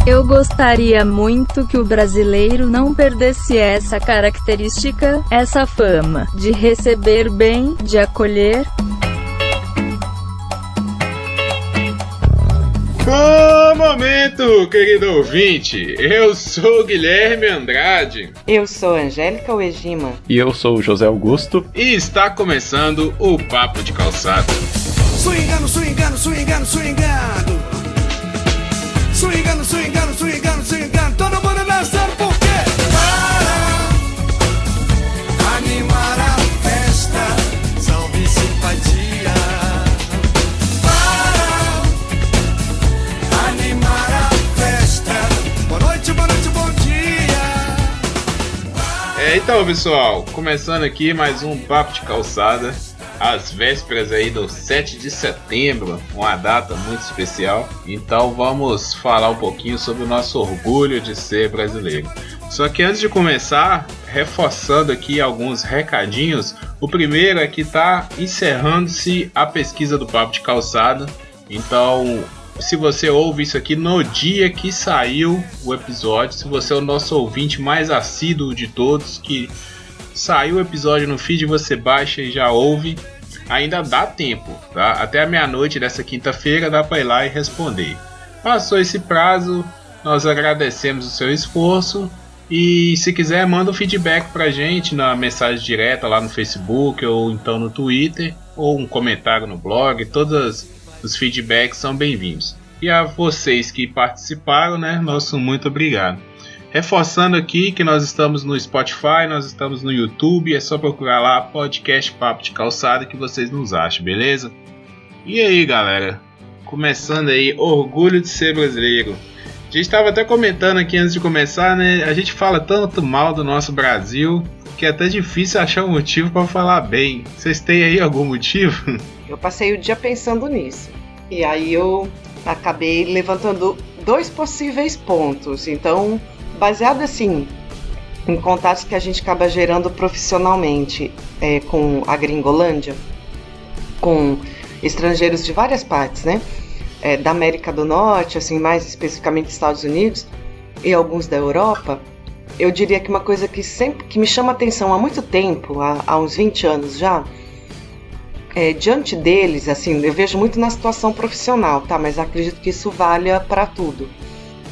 Eu gostaria muito que o brasileiro não perdesse essa característica, essa fama, de receber bem, de acolher. Bom momento, querido ouvinte! Eu sou Guilherme Andrade. Eu sou Angélica Uegima. E eu sou o José Augusto. E está começando o Papo de Calçada. Swingando, swingando, swingando, swingando. Swingando, swingando, swingando, swingando. Todo mundo dançando por quê? Para animar a festa, salve simpatia. Para animar a festa. Boa noite, bom dia. Então, pessoal, começando aqui mais um Papo de Calçada. Às vésperas aí do 7 de setembro, uma data muito especial. Então vamos falar um pouquinho sobre o nosso orgulho de ser brasileiro. Só que antes de começar, reforçando aqui alguns recadinhos. O primeiro é que está encerrando-se a pesquisa do Papo de Calçada. Então, se você ouve isso aqui no dia que saiu o episódio, se você é o nosso ouvinte mais assíduo de todos, que saiu o episódio no feed, você baixa e já ouve. Ainda dá tempo, tá? Até a meia-noite dessa quinta-feira dá para ir lá e responder. Passou esse prazo, nós agradecemos o seu esforço. E se quiser, manda um feedback pra gente na mensagem direta lá no Facebook ou então no Twitter, ou um comentário no blog. Todos os feedbacks são bem-vindos. E a vocês que participaram, né? Nosso muito obrigado. Reforçando aqui que nós estamos no Spotify, nós estamos no YouTube, é só procurar lá podcast Papo de Calçada que vocês nos acham, beleza? E aí, galera, começando aí, orgulho de ser brasileiro. A gente estava até comentando aqui antes de começar, né? A gente fala tanto mal do nosso Brasil que é até difícil achar um motivo para falar bem. Vocês têm aí algum motivo? Eu passei o dia pensando nisso. E aí eu acabei levantando 2 possíveis pontos. Então, baseado assim em contatos que a gente acaba gerando profissionalmente com a Gringolândia, com estrangeiros de várias partes, né? Da América do Norte, assim, mais especificamente Estados Unidos e alguns da Europa, eu diria que uma coisa que me chama atenção há muito tempo, há uns 20 anos já, diante deles, assim, eu vejo muito na situação profissional, tá? Mas acredito que isso valha para tudo.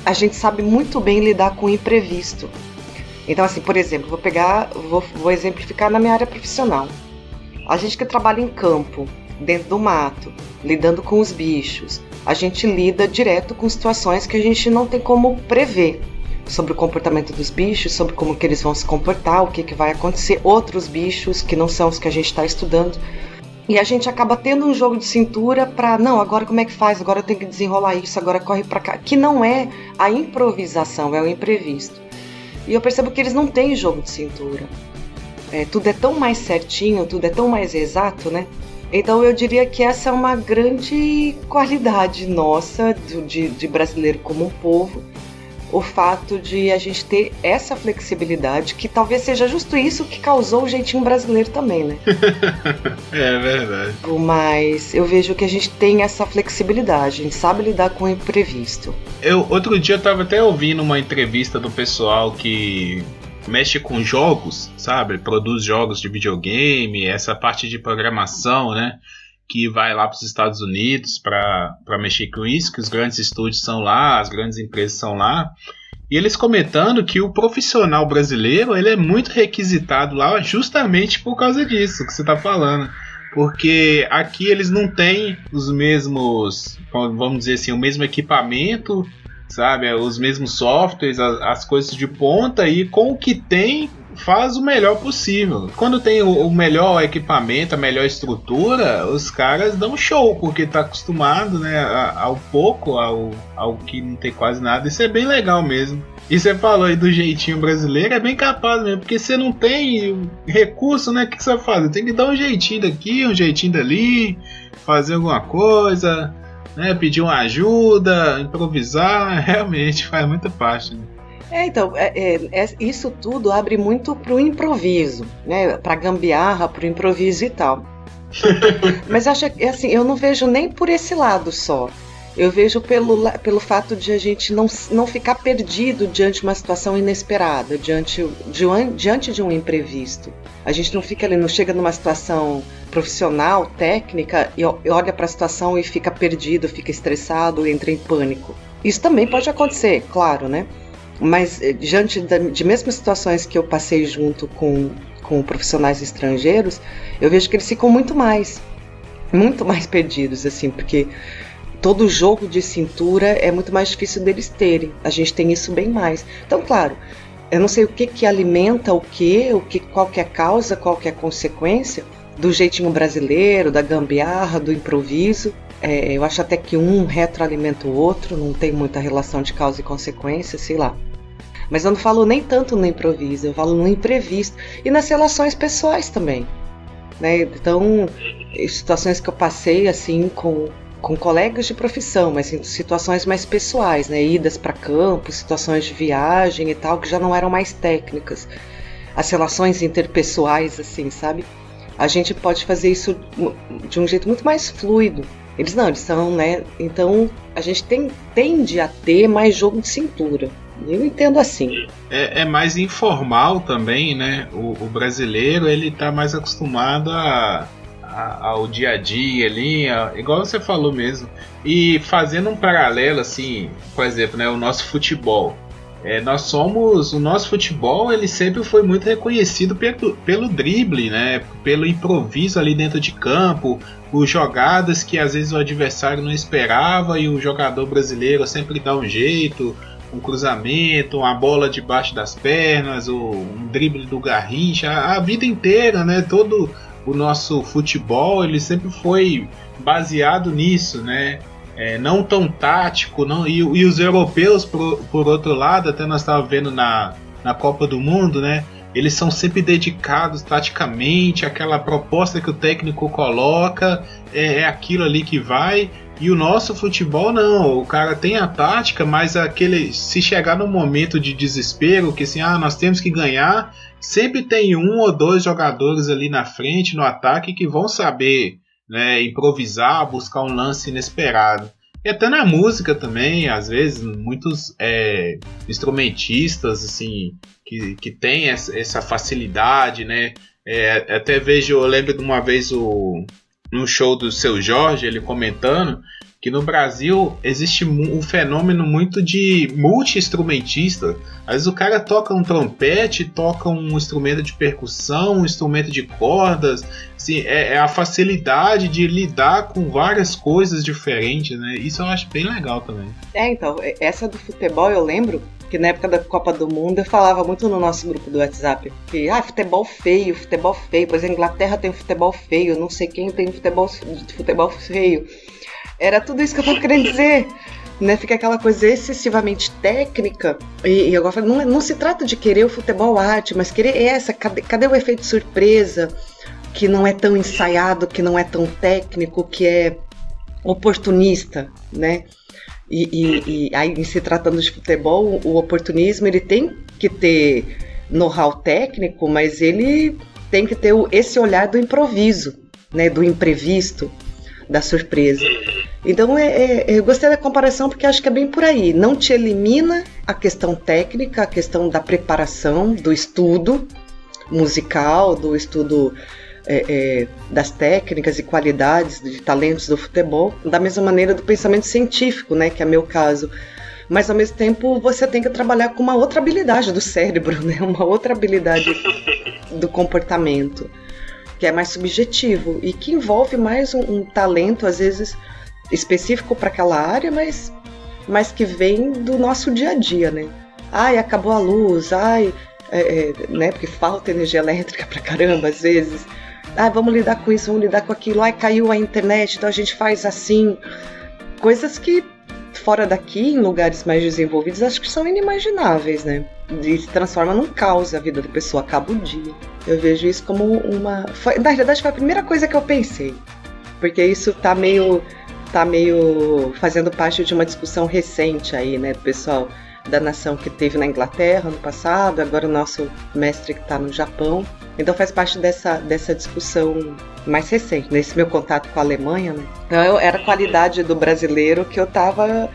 A gente sabe muito bem lidar com o imprevisto. Então, assim, por exemplo, vou exemplificar na minha área profissional. A gente que trabalha em campo, dentro do mato, lidando com os bichos, a gente lida direto com situações que a gente não tem como prever sobre o comportamento dos bichos, sobre como que eles vão se comportar, o que vai acontecer, outros bichos que não são os que a gente está estudando. E a gente acaba tendo um jogo de cintura para, não, agora como é que faz? Agora eu tenho que desenrolar isso, agora corre para cá. Que não é a improvisação, é o imprevisto. E eu percebo que eles não têm jogo de cintura. Tudo é tão mais certinho, tudo é tão mais exato, né? Então eu diria que essa é uma grande qualidade nossa, de brasileiro como um povo. O fato de a gente ter essa flexibilidade, que talvez seja justo isso que causou o jeitinho brasileiro também, né? É verdade. Mas eu vejo que a gente tem essa flexibilidade, a gente sabe lidar com o imprevisto. Outro dia eu tava até ouvindo uma entrevista do pessoal que mexe com jogos, sabe? Produz jogos de videogame, essa parte de programação, né? Que vai lá para os Estados Unidos para mexer com isso, que os grandes estúdios são lá, as grandes empresas são lá. E eles comentando que o profissional brasileiro ele é muito requisitado lá justamente por causa disso que você está falando. Porque aqui eles não têm os mesmos, vamos dizer assim, o mesmo equipamento, sabe? Os mesmos softwares, as coisas de ponta, e com o que tem faz o melhor possível. Quando tem o melhor equipamento, a melhor estrutura, os caras dão show, porque tá acostumado, né, ao pouco, ao que não tem quase nada. Isso é bem legal mesmo. E você falou aí do jeitinho brasileiro, é bem capaz mesmo, porque você não tem recurso, né? O que você vai fazer? Tem que dar um jeitinho daqui, um jeitinho dali, fazer alguma coisa, né? Pedir uma ajuda, improvisar, realmente faz muita parte, né? Então, isso tudo abre muito pro improviso, né? Pra gambiarra, pro improviso e tal. Mas acho que, assim, eu não vejo nem por esse lado só. Eu vejo pelo fato de a gente não ficar perdido diante de uma situação inesperada, diante de um imprevisto. A gente não fica ali, não chega numa situação profissional, técnica, e olha para a situação e fica perdido, fica estressado, entra em pânico. Isso também pode acontecer, claro, né? Mas diante de mesmas situações que eu passei junto com profissionais estrangeiros, eu vejo que eles ficam muito mais perdidos, assim, porque todo jogo de cintura é muito mais difícil deles terem. A gente tem isso bem mais. Então, claro, eu não sei o que alimenta qual que é a causa, qual que é a consequência do jeitinho brasileiro, da gambiarra, do improviso. Eu acho até que um retroalimenta o outro, não tem muita relação de causa e consequência, sei lá. Mas eu não falo nem tanto no improviso, eu falo no imprevisto. E nas relações pessoais também, né? Então, situações que eu passei assim com colegas de profissão, mas em situações mais pessoais, né? Idas para campo, situações de viagem e tal, que já não eram mais técnicas. As relações interpessoais, assim, sabe? A gente pode fazer isso de um jeito muito mais fluido. Eles são, né? Então, a gente tende a ter mais jogo de cintura. Eu entendo assim. É mais informal também, né? O brasileiro, ele tá mais acostumado ao dia a dia ali, igual você falou mesmo. E fazendo um paralelo, assim, por exemplo, né, o nosso futebol. O nosso futebol, ele sempre foi muito reconhecido pelo drible, né? Pelo improviso ali dentro de campo, por jogadas que às vezes o adversário não esperava e o jogador brasileiro sempre dá um jeito, um cruzamento, uma bola debaixo das pernas, um drible do Garrincha, a vida inteira, né? Todo o nosso futebol, ele sempre foi baseado nisso, né? Não tão tático, não, e os europeus, por outro lado, até nós estávamos vendo na Copa do Mundo, né? Eles são sempre dedicados taticamente, aquela proposta que o técnico coloca, é aquilo ali que vai. E o nosso futebol não, o cara tem a tática, mas se chegar num momento de desespero, que assim, nós temos que ganhar, sempre tem um ou dois jogadores ali na frente, no ataque, que vão saber, né, improvisar, buscar um lance inesperado. E até na música também, às vezes, muitos instrumentistas assim, que tem essa facilidade, né? Até eu lembro de uma vez no show do Seu Jorge, ele comentando que no Brasil existe um fenômeno muito de multi-instrumentista. Às vezes o cara toca um trompete, toca um instrumento de percussão, um instrumento de cordas. Assim, é a facilidade de lidar com várias coisas diferentes, né? Isso eu acho bem legal também. Então, essa do futebol eu lembro que na época da Copa do Mundo eu falava muito no nosso grupo do WhatsApp que futebol feio, pois a Inglaterra tem futebol feio, não sei quem tem futebol feio. Era tudo isso que eu tava querendo dizer, né? Fica aquela coisa excessivamente técnica e agora não se trata de querer o futebol arte, mas querer cadê o efeito surpresa, que não é tão ensaiado, que não é tão técnico, que é oportunista, né? E aí, em se tratando de futebol, o oportunismo ele tem que ter know-how técnico, mas ele tem que ter esse olhar do improviso, né? Do imprevisto, da surpresa. Então eu gostei da comparação porque acho que é bem por aí. Não te elimina a questão técnica, a questão da preparação, do estudo musical, do estudo das técnicas e qualidades de talentos do futebol, da mesma maneira do pensamento científico, né, que é meu caso. Mas ao mesmo tempo você tem que trabalhar com uma outra habilidade do cérebro, né, uma outra habilidade do comportamento, que é mais subjetivo e que envolve mais um talento, às vezes, específico para aquela área, mas que vem do nosso dia a dia, né? Acabou a luz, né? Porque falta energia elétrica pra caramba, às vezes. Vamos lidar com isso, vamos lidar com aquilo. Caiu a internet, então a gente faz assim. Coisas que, fora daqui, em lugares mais desenvolvidos, acho que são inimagináveis, né? E se transforma num caos a vida da pessoa, acaba o dia. Eu vejo isso como na verdade, foi a primeira coisa que eu pensei. Porque isso tá meio fazendo parte de uma discussão recente aí, né, do pessoal. da nação que teve na Inglaterra no passado, agora o nosso mestre que está no Japão. Então faz parte dessa discussão mais recente, nesse meu contato com a Alemanha, né? Então era a qualidade do brasileiro que eu tava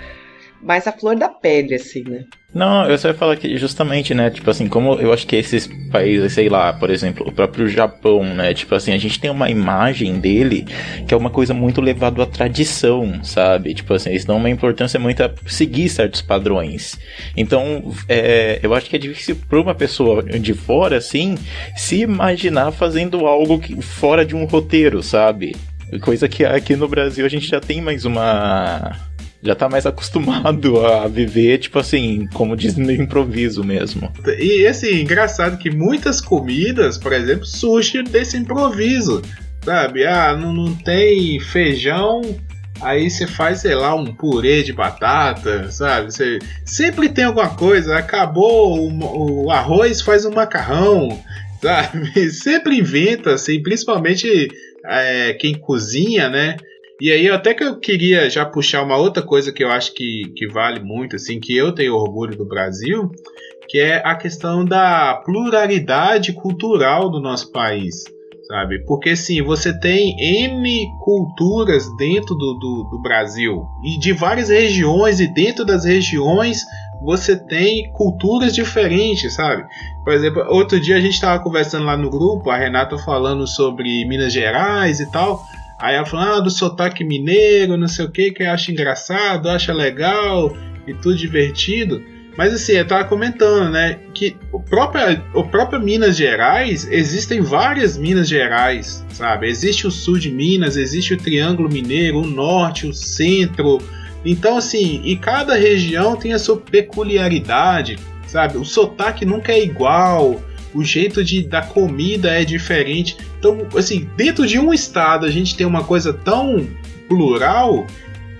mais à flor da pele, assim, né? Não, eu só ia falar que justamente, né, tipo assim, como eu acho que esses países, sei lá, por exemplo, o próprio Japão, né, tipo assim, a gente tem uma imagem dele que é uma coisa muito levada à tradição, sabe? Tipo assim, eles dão uma importância muito a seguir certos padrões. Então, eu acho que é difícil para uma pessoa de fora, assim, se imaginar fazendo algo fora de um roteiro, sabe? Coisa que aqui no Brasil a gente já tem mais uma... Já tá mais acostumado a viver, tipo assim, como diz, no improviso mesmo. E assim, engraçado que muitas comidas, por exemplo, surgem desse improviso, sabe? Não tem feijão, aí você faz, sei lá, um purê de batata, sabe? Você sempre tem alguma coisa, acabou o arroz, faz um macarrão, sabe? Sempre inventa, assim, principalmente quem cozinha, né? E aí, até que eu queria já puxar uma outra coisa que eu acho que vale muito, assim, que eu tenho orgulho do Brasil, que é a questão da pluralidade cultural do nosso país, sabe? Porque, assim, você tem N culturas dentro do Brasil, e de várias regiões, e dentro das regiões você tem culturas diferentes, sabe? Por exemplo, outro dia a gente estava conversando lá no grupo, a Renata falando sobre Minas Gerais e tal. Aí ela falou, do sotaque mineiro, não sei o que eu acho engraçado, acho legal e tudo divertido. Mas assim, eu tava comentando, né, que o próprio Minas Gerais, existem várias Minas Gerais, sabe? Existe o sul de Minas, existe o Triângulo Mineiro, o norte, o centro. Então assim, e cada região tem a sua peculiaridade, sabe? O sotaque nunca é igual, o jeito da comida é diferente. Então, assim, dentro de um estado a gente tem uma coisa tão plural.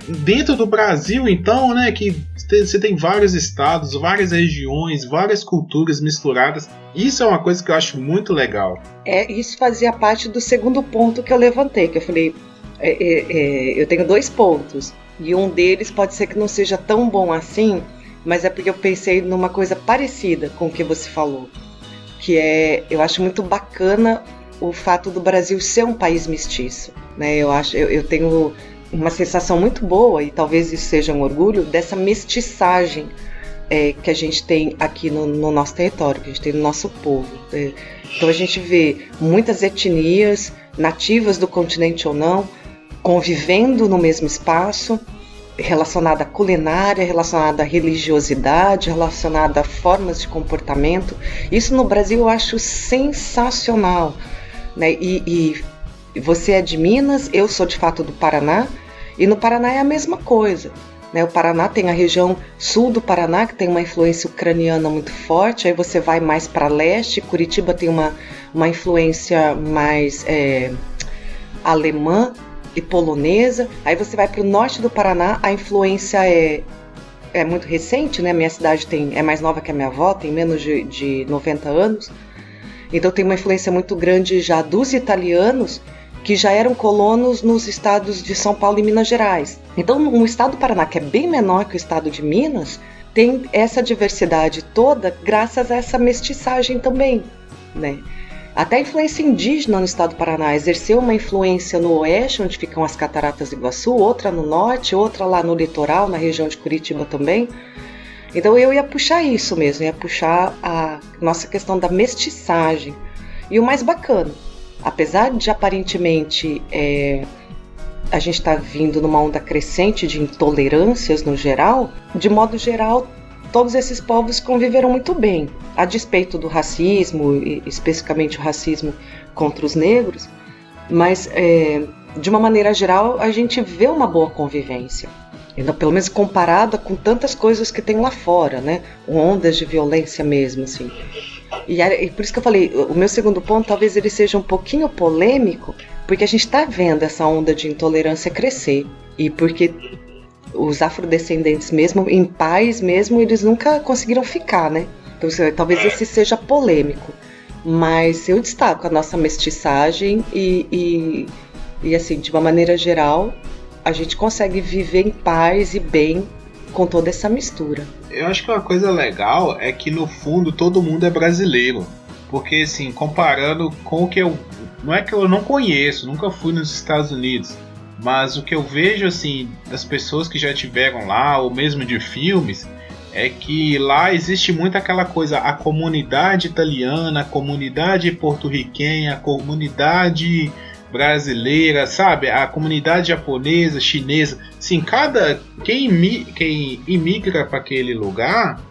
Dentro do Brasil, então, né, que você tem vários estados, várias regiões, várias culturas misturadas. Isso é uma coisa que eu acho muito legal. Isso fazia parte do segundo ponto que eu levantei, que eu falei, eu tenho 2 pontos, e um deles pode ser que não seja tão bom assim, mas é porque eu pensei numa coisa parecida com o que você falou. Que eu acho muito bacana o fato do Brasil ser um país mestiço, né? Eu tenho uma sensação muito boa, e talvez isso seja um orgulho, dessa mestiçagem que a gente tem aqui no nosso território, que a gente tem no nosso povo. Então a gente vê muitas etnias, nativas do continente ou não, convivendo no mesmo espaço, relacionada à culinária, relacionada à religiosidade, relacionada a formas de comportamento. Isso no Brasil eu acho sensacional, né? E você é de Minas, eu sou de fato do Paraná, e no Paraná é a mesma coisa, né? O Paraná tem a região sul do Paraná, que tem uma influência ucraniana muito forte, aí você vai mais para leste, Curitiba tem uma influência mais alemã e polonesa. Aí você vai para o norte do Paraná, a influência é muito recente, né? Minha cidade é mais nova que a minha avó, tem menos de 90 anos. Então tem uma influência muito grande já dos italianos, que já eram colonos nos estados de São Paulo e Minas Gerais. Então o estado do Paraná, que é bem menor que o estado de Minas, tem essa diversidade toda graças a essa mestiçagem também, né? Até a influência indígena no estado do Paraná exerceu uma influência no oeste, onde ficam as Cataratas do Iguaçu, outra no norte, outra lá no litoral, na região de Curitiba também. Então eu ia puxar isso mesmo, ia puxar a nossa questão da mestiçagem. E o mais bacana, apesar de aparentemente a gente estar vindo numa onda crescente de intolerâncias no geral, de modo geral, todos esses povos conviveram muito bem, a despeito do racismo, e especificamente o racismo contra os negros, mas de uma maneira geral a gente vê uma boa convivência, pelo menos comparada com tantas coisas que tem lá fora, né? Ondas de violência mesmo, assim. E por isso que eu falei, o meu segundo ponto talvez ele seja um pouquinho polêmico, porque a gente está vendo essa onda de intolerância crescer, e porque os afrodescendentes mesmo, em paz mesmo, eles nunca conseguiram ficar, né? Então talvez esse seja polêmico, mas eu destaco a nossa mestiçagem e assim, de uma maneira geral, a gente consegue viver em paz e bem com toda essa mistura. Eu acho que uma coisa legal é que no fundo todo mundo é brasileiro. Porque assim, comparando com o que eu... Não é que eu não conheço, nunca fui nos Estados Unidos. Mas o que eu vejo assim das pessoas que já estiveram lá, ou mesmo de filmes, é que lá existe muito aquela coisa, a comunidade italiana, a comunidade porto-riquenha, a comunidade brasileira, sabe? A comunidade japonesa, chinesa. Assim, quem imigra para aquele lugar,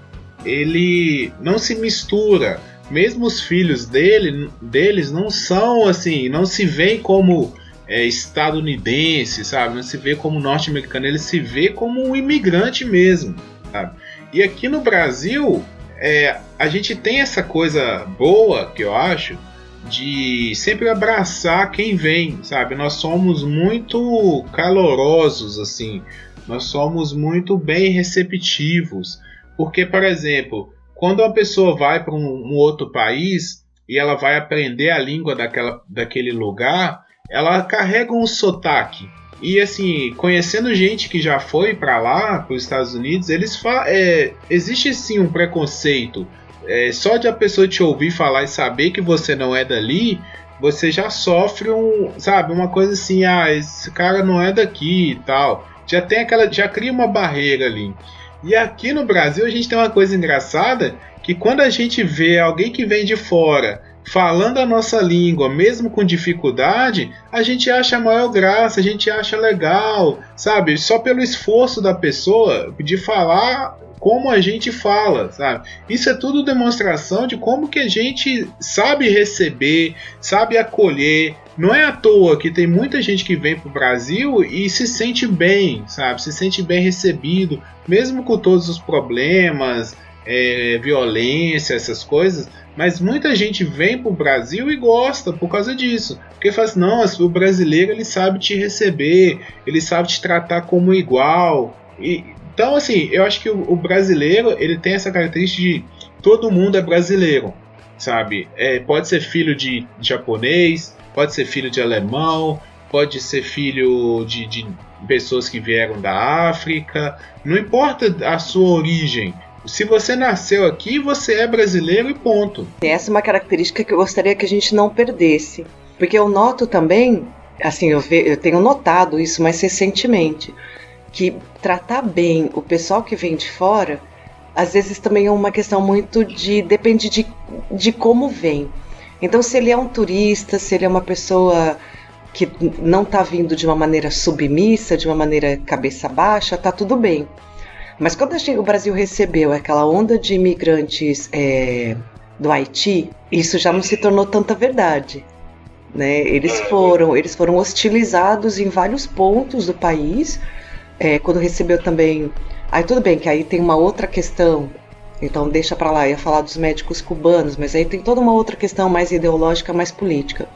ele não se mistura. Mesmo os filhos deles não são assim, não se veem como estadunidense, sabe? Não se vê como norte-americano, ele se vê como um imigrante mesmo, sabe? E aqui no Brasil, a gente tem essa coisa boa, que eu acho, de sempre abraçar quem vem, sabe? Nós somos muito calorosos, assim, nós somos muito bem receptivos, porque, por exemplo, quando uma pessoa vai para um outro país e ela vai aprender a língua daquele lugar, ela carrega um sotaque. E assim, conhecendo gente que já foi para lá, para os Estados Unidos, existe sim um preconceito. Só de a pessoa te ouvir falar e saber que você não é dali, você já sofre uma coisa assim, esse cara não é daqui e tal. Já cria uma barreira ali. E aqui no Brasil a gente tem uma coisa engraçada, que quando a gente vê alguém que vem de fora falando a nossa língua, mesmo com dificuldade, a gente acha a maior graça, a gente acha legal, sabe? Só pelo esforço da pessoa de falar como a gente fala, sabe? Isso é tudo demonstração de como que a gente sabe receber, sabe acolher. Não é à toa que tem muita gente que vem pro Brasil e se sente bem, sabe? Se sente bem recebido, mesmo com todos os problemas, violência, essas coisas. Mas muita gente vem pro Brasil e gosta por causa disso. Porque fala assim, não, o brasileiro ele sabe te receber, ele sabe te tratar como igual. Então, assim, eu acho que o brasileiro ele tem essa característica de todo mundo é brasileiro, sabe? Pode ser filho de japonês, pode ser filho de alemão, pode ser filho de pessoas que vieram da África. Não importa a sua origem. Se você nasceu aqui, você é brasileiro e ponto. Essa é uma característica que eu gostaria que a gente não perdesse. Porque eu noto também, assim, eu tenho notado isso mais recentemente, que tratar bem o pessoal que vem de fora, às vezes também é uma questão muito depende de como vem. Então, se ele é um turista, se ele é uma pessoa que não está vindo de uma maneira submissa, de uma maneira cabeça baixa, tá tudo bem. Mas quando o Brasil recebeu aquela onda de imigrantes do Haiti, isso já não se tornou tanta verdade, né? Eles foram hostilizados em vários pontos do país, quando recebeu também... Aí tudo bem que aí tem uma outra questão, então deixa pra lá, eu ia falar dos médicos cubanos, mas aí tem toda uma outra questão mais ideológica, mais política.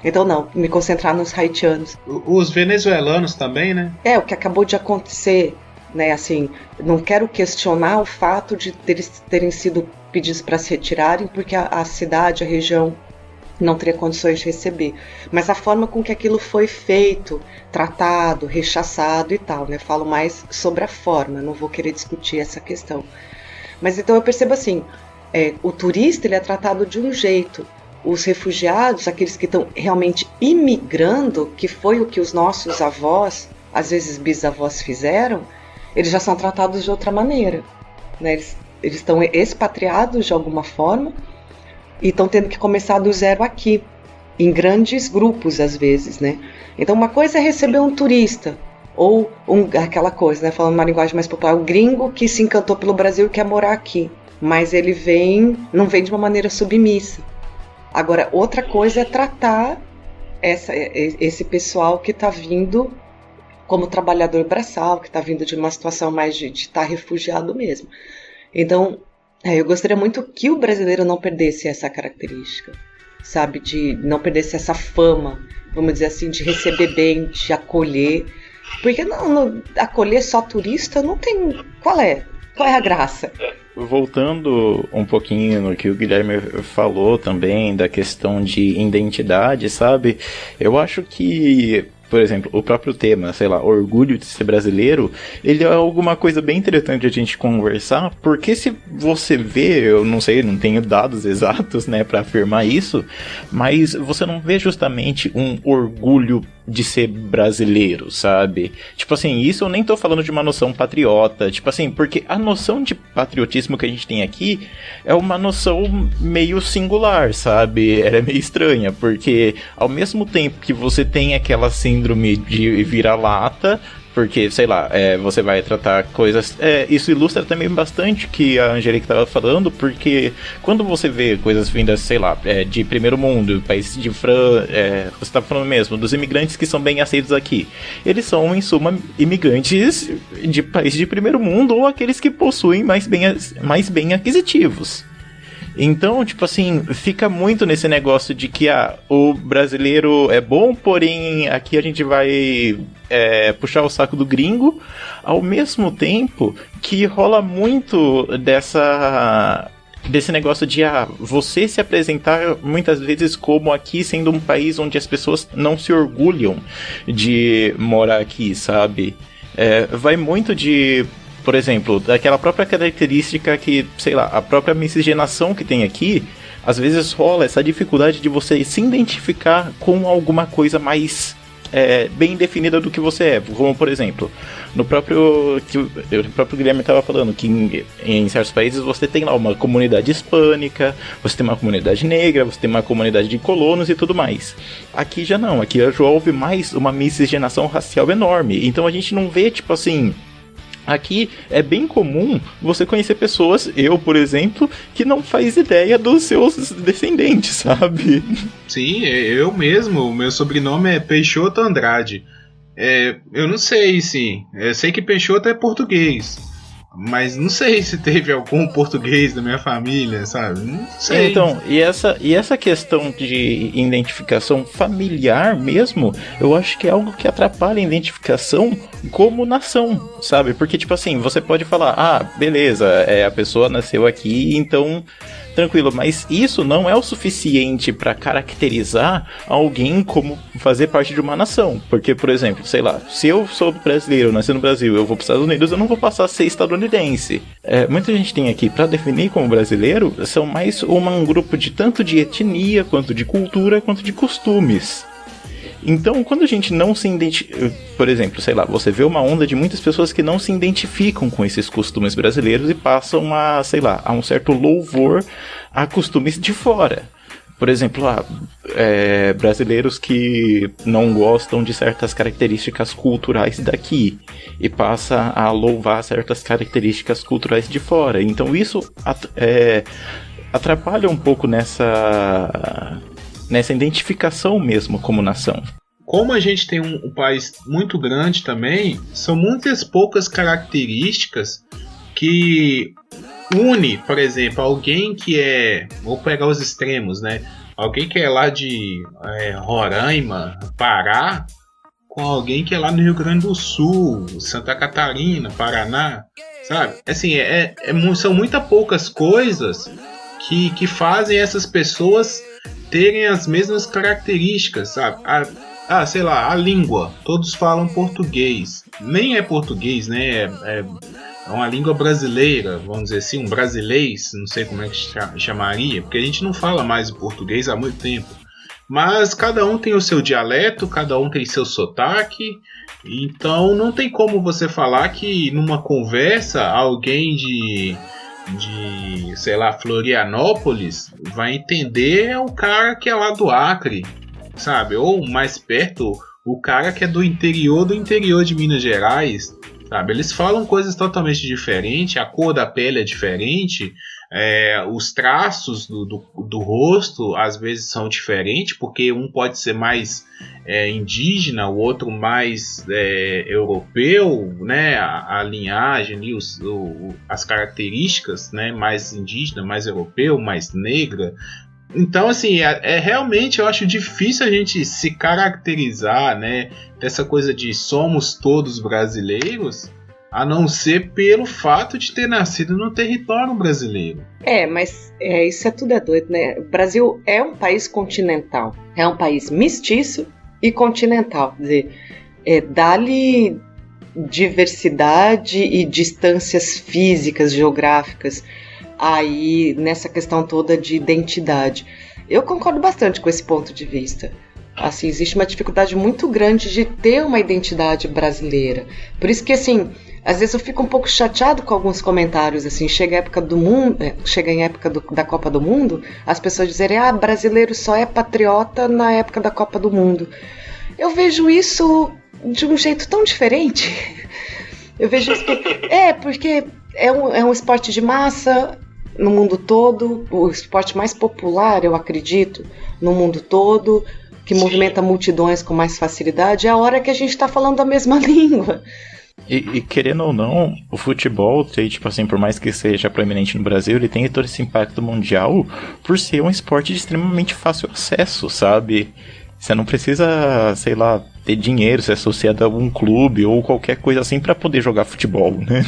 Então não, me concentrar nos haitianos. Os venezuelanos também, né? O que acabou de acontecer... Né, assim, não quero questionar o fato de eles terem sido pedidos para se retirarem porque a cidade, a região não teria condições de receber, mas a forma com que aquilo foi feito, tratado, rechaçado e tal, né? Falo mais sobre a forma, não vou querer discutir essa questão. Mas então eu percebo assim, o turista ele é tratado de um jeito, os refugiados, aqueles que estão realmente imigrando, que foi o que os nossos avós, às vezes bisavós fizeram, eles já são tratados de outra maneira, né? Eles estão expatriados de alguma forma e estão tendo que começar do zero aqui, em grandes grupos às vezes, né? Então uma coisa é receber um turista, ou aquela coisa, né? Falando uma linguagem mais popular, o gringo que se encantou pelo Brasil e quer morar aqui, mas ele não vem de uma maneira submissa. Agora, outra coisa é tratar esse pessoal que está vindo como trabalhador braçal, que está vindo de uma situação mais de estar refugiado mesmo. Então, eu gostaria muito que o brasileiro não perdesse essa característica, sabe, de não perdesse essa fama, vamos dizer assim, de receber bem, de acolher, porque não acolher só turista não tem... Qual é a graça? Voltando um pouquinho no que o Guilherme falou também, da questão de identidade, sabe? Eu acho que por exemplo, o próprio tema, sei lá, orgulho de ser brasileiro, ele é alguma coisa bem interessante a gente conversar, porque se você vê, eu não sei, não tenho dados exatos, né, pra afirmar isso, mas você não vê justamente um orgulho de ser brasileiro, sabe? Tipo assim, isso eu nem tô falando de uma noção patriota, tipo assim, porque a noção de patriotismo que a gente tem aqui é uma noção meio singular, sabe? Ela é meio estranha, porque ao mesmo tempo que você tem aquela síndrome de vira-lata, porque, sei lá, você vai tratar coisas... isso ilustra também bastante que a Angélica estava falando, porque quando você vê coisas vindas, sei lá, de primeiro mundo, país de França... você está falando mesmo, dos imigrantes que são bem aceitos aqui. Eles são, em suma, imigrantes de país de primeiro mundo ou aqueles que possuem mais bem aquisitivos. Então, tipo assim, fica muito nesse negócio de que o brasileiro é bom, porém aqui a gente vai puxar o saco do gringo, ao mesmo tempo que rola muito desse negócio de você se apresentar muitas vezes como aqui sendo um país onde as pessoas não se orgulham de morar aqui, sabe? Vai muito de... Por exemplo, daquela própria característica que, sei lá, a própria miscigenação que tem aqui, às vezes rola essa dificuldade de você se identificar com alguma coisa mais bem definida do que você é. Como, por exemplo, o próprio Guilherme estava falando que em certos países você tem lá uma comunidade hispânica, você tem uma comunidade negra, você tem uma comunidade de colonos e tudo mais. Aqui já não, aqui já houve mais uma miscigenação racial enorme. Então a gente não vê, tipo assim... Aqui é bem comum você conhecer pessoas, eu, por exemplo, que não faz ideia dos seus descendentes, sabe? Sim, eu mesmo, meu sobrenome é Peixoto Andrade. Eu não sei, sim. Eu sei que Peixoto é português. Mas não sei se teve algum português da minha família, sabe? Não sei. Então, e essa questão de identificação familiar mesmo, eu acho que é algo que atrapalha a identificação como nação, sabe? Porque, tipo assim, você pode falar, beleza, a pessoa nasceu aqui, então... Tranquilo, mas isso não é o suficiente para caracterizar alguém como fazer parte de uma nação. Porque, por exemplo, sei lá, se eu sou brasileiro, nasci no Brasil, eu vou para os Estados Unidos, eu não vou passar a ser estadunidense. Muita gente tem aqui, para definir como brasileiro, são mais um grupo de tanto de etnia, quanto de cultura, quanto de costumes. Então, quando a gente não se identifica... Por exemplo, sei lá, você vê uma onda de muitas pessoas que não se identificam com esses costumes brasileiros e passam a um certo louvor a costumes de fora. Por exemplo, brasileiros que não gostam de certas características culturais daqui e passa a louvar certas características culturais de fora. Então, isso atrapalha um pouco nessa identificação mesmo como nação. Como a gente tem um país muito grande também, são muitas poucas características que une, por exemplo, alguém que vou pegar os extremos, né? Alguém que é lá de Roraima, Pará, com alguém que é lá no Rio Grande do Sul, Santa Catarina, Paraná, sabe? Assim, são muitas poucas coisas que fazem essas pessoas terem as mesmas características, sabe? Sei lá, a língua. Todos falam português. Nem é português, né? É uma língua brasileira, vamos dizer assim, um brasilês, não sei como é que chamaria, porque a gente não fala mais o português há muito tempo. Mas cada um tem o seu dialeto, cada um tem seu sotaque, então não tem como você falar que numa conversa alguém de sei lá, Florianópolis vai entender o cara que é lá do Acre, sabe? Ou mais perto, o cara que é do interior de Minas Gerais, sabe? Eles falam coisas totalmente diferentes, a cor da pele é diferente, os traços do rosto às vezes são diferentes, porque um pode ser mais indígena, o outro mais europeu, né? A linhagem ali, as características, né? Mais indígena, mais europeu, mais negra. Então, assim, realmente eu acho difícil a gente se caracterizar, né? Dessa coisa de somos todos brasileiros, a não ser pelo fato de ter nascido no território brasileiro. Mas isso tudo é doido, né? O Brasil é um país continental, é um país mestiço e continental. Quer dizer, dá-lhe diversidade e distâncias físicas, geográficas, aí nessa questão toda de identidade. Eu concordo bastante com esse ponto de vista. Assim, existe uma dificuldade muito grande de ter uma identidade brasileira. Por isso que, assim, às vezes eu fico um pouco chateado com alguns comentários, assim, chega em época da Copa do Mundo, as pessoas dizerem, brasileiro só é patriota na época da Copa do Mundo. Eu vejo isso de um jeito tão diferente. Eu vejo isso porque é um esporte de massa no mundo todo, o esporte mais popular, eu acredito, no mundo todo, que movimenta multidões com mais facilidade, é a hora que a gente está falando a mesma língua. E querendo ou não, o futebol, tipo assim, por mais que seja proeminente no Brasil, ele tem todo esse impacto mundial por ser um esporte de extremamente fácil acesso, sabe? Você não precisa, sei lá, ter dinheiro, ser associado a algum clube ou qualquer coisa assim pra poder jogar futebol, né?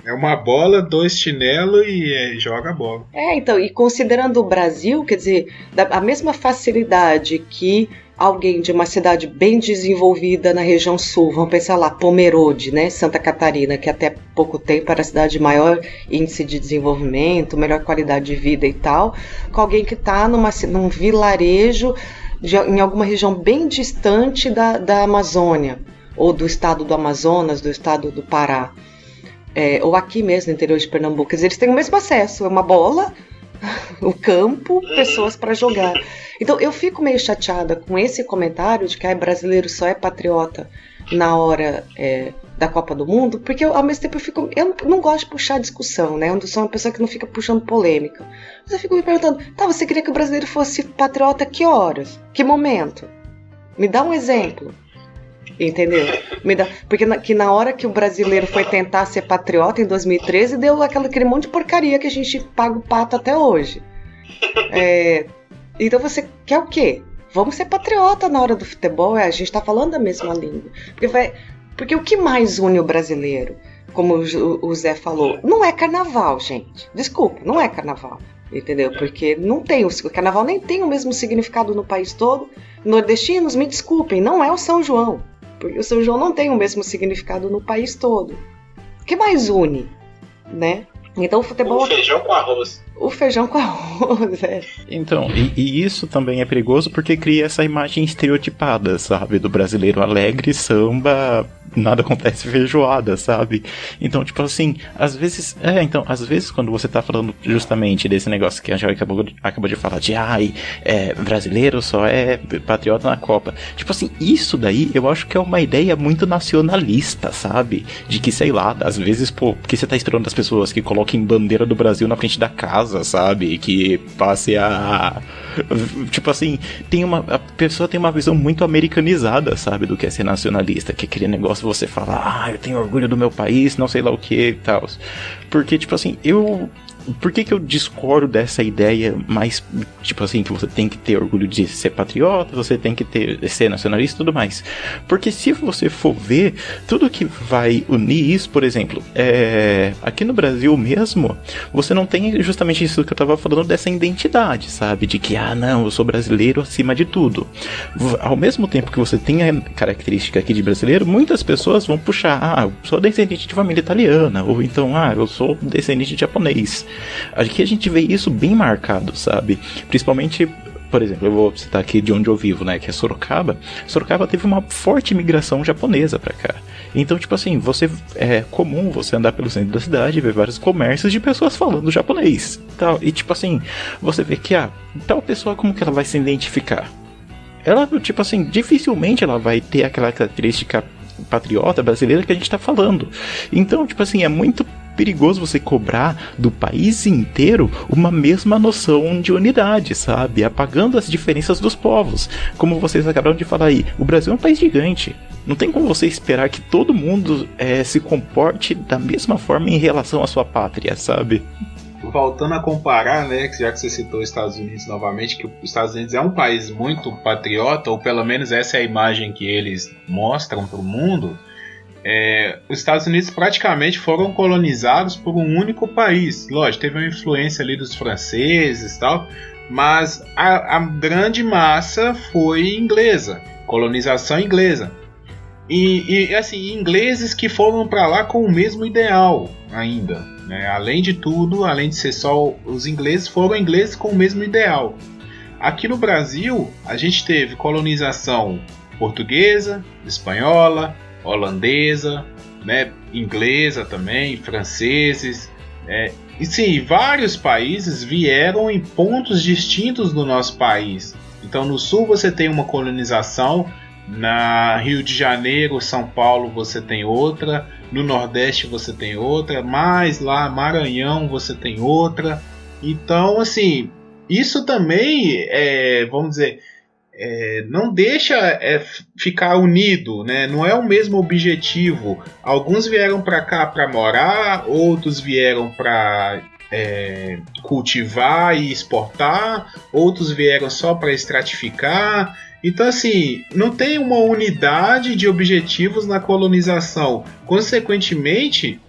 É uma bola, 2 chinelos e joga a bola. Então, e considerando o Brasil, quer dizer, a mesma facilidade que alguém de uma cidade bem desenvolvida na região sul, vamos pensar lá, Pomerode, né, Santa Catarina, que até pouco tempo era a cidade de maior índice de desenvolvimento, melhor qualidade de vida e tal, com alguém que está num vilarejo em alguma região bem distante da Amazônia, ou do estado do Amazonas, do estado do Pará, ou aqui mesmo no interior de Pernambuco. Quer dizer, eles têm o mesmo acesso, é uma bola, o campo, pessoas para jogar. Então eu fico meio chateada com esse comentário de que brasileiro só é patriota na hora da Copa do Mundo, porque ao mesmo tempo eu não gosto de puxar discussão, né? Eu sou uma pessoa que não fica puxando polêmica. Mas eu fico me perguntando, você queria que o brasileiro fosse patriota que horas? Que momento? Me dá um exemplo. Entendeu? Porque na hora que o brasileiro foi tentar ser patriota em 2013, deu aquele monte de porcaria que a gente paga o pato até hoje. Então você quer o quê? Vamos ser patriota na hora do futebol, a gente tá falando a mesma língua. Porque o que mais une o brasileiro, como o Zé falou, não é carnaval, gente. Desculpa, não é carnaval. Entendeu? Porque não tem o carnaval nem tem o mesmo significado no país todo. Nordestinos, me desculpem, não é o São João. Porque o São João não tem o mesmo significado no país todo. O que mais une, né? Então o futebol... O feijão com arroz. O feijão com arroz, Então, e isso também é perigoso porque cria essa imagem estereotipada, sabe? Do brasileiro alegre, samba, nada acontece feijoada, sabe? Então, tipo assim, às vezes quando você tá falando justamente desse negócio que a Joy acabou de falar, de brasileiro só é patriota na Copa. Tipo assim, isso daí eu acho que é uma ideia muito nacionalista, sabe? De que, sei lá, às vezes, porque você tá esperando das pessoas que coloquem bandeira do Brasil na frente da casa, sabe? Que passe a... Tipo assim, a pessoa tem uma visão muito americanizada, sabe? Do que é ser nacionalista, que é aquele negócio você falar, eu tenho orgulho do meu país, não sei lá o que e tal. Porque, tipo assim, por que eu discordo dessa ideia mais, tipo assim, que você tem que ter orgulho de ser patriota, você tem que ser nacionalista e tudo mais? Porque se você for ver, tudo que vai unir isso, por exemplo, aqui no Brasil mesmo, você não tem justamente isso que eu tava falando, dessa identidade, sabe? De que, não, eu sou brasileiro acima de tudo. Ao mesmo tempo que você tem a característica aqui de brasileiro, muitas pessoas vão puxar, eu sou descendente de família italiana, ou então, eu sou descendente de japonês. Aqui a gente vê isso bem marcado, sabe? Principalmente, por exemplo, eu vou citar aqui de onde eu vivo, né? Que é Sorocaba. Sorocaba teve uma forte imigração japonesa pra cá. Então, tipo assim, é comum você andar pelo centro da cidade e ver vários comércios de pessoas falando japonês. Tal. E tipo assim, você vê que tal pessoa, como que ela vai se identificar? Ela, tipo assim, dificilmente ela vai ter aquela característica patriota brasileira que a gente tá falando. Então, tipo assim, é muito perigoso você cobrar do país inteiro uma mesma noção de unidade, sabe? Apagando as diferenças dos povos. Como vocês acabaram de falar aí, o Brasil é um país gigante. Não tem como você esperar que todo mundo se comporte da mesma forma em relação à sua pátria, sabe? Voltando a comparar, né, já que você citou os Estados Unidos novamente, que os Estados Unidos é um país muito patriota, ou pelo menos essa é a imagem que eles mostram para o mundo. Os Estados Unidos praticamente foram colonizados por um único país. Lógico, teve uma influência ali dos franceses e tal, mas a grande massa foi inglesa. colonização inglesa. E assim, ingleses que foram para lá com o mesmo ideal ainda, né? Além de tudo, além de ser só os ingleses, foram ingleses com o mesmo ideal. Aqui no Brasil, a gente teve colonização portuguesa, espanhola, holandesa, né? Inglesa também, franceses. E sim, vários países vieram em pontos distintos do nosso país. Então no sul você tem uma colonização, na Rio de Janeiro, São Paulo você tem outra, no Nordeste você tem outra, mais lá Maranhão você tem outra. Então assim, isso também vamos dizer, não deixa ficar unido, né? Não é o mesmo objetivo. Alguns vieram para cá para morar, outros vieram para cultivar e exportar, outros vieram só para estratificar. Então assim, não tem uma unidade de objetivos na colonização. Consequentemente,